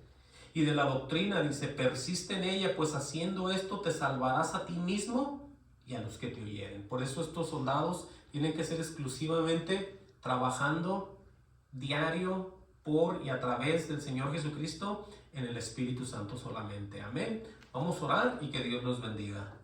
[SPEAKER 1] Y de la doctrina, dice, persiste en ella, pues haciendo esto te salvarás a ti mismo y a los que te oyeren. Por eso estos soldados tienen que ser exclusivamente trabajando diario por y a través del Señor Jesucristo en el Espíritu Santo solamente. Amén. Vamos a orar y que Dios los bendiga.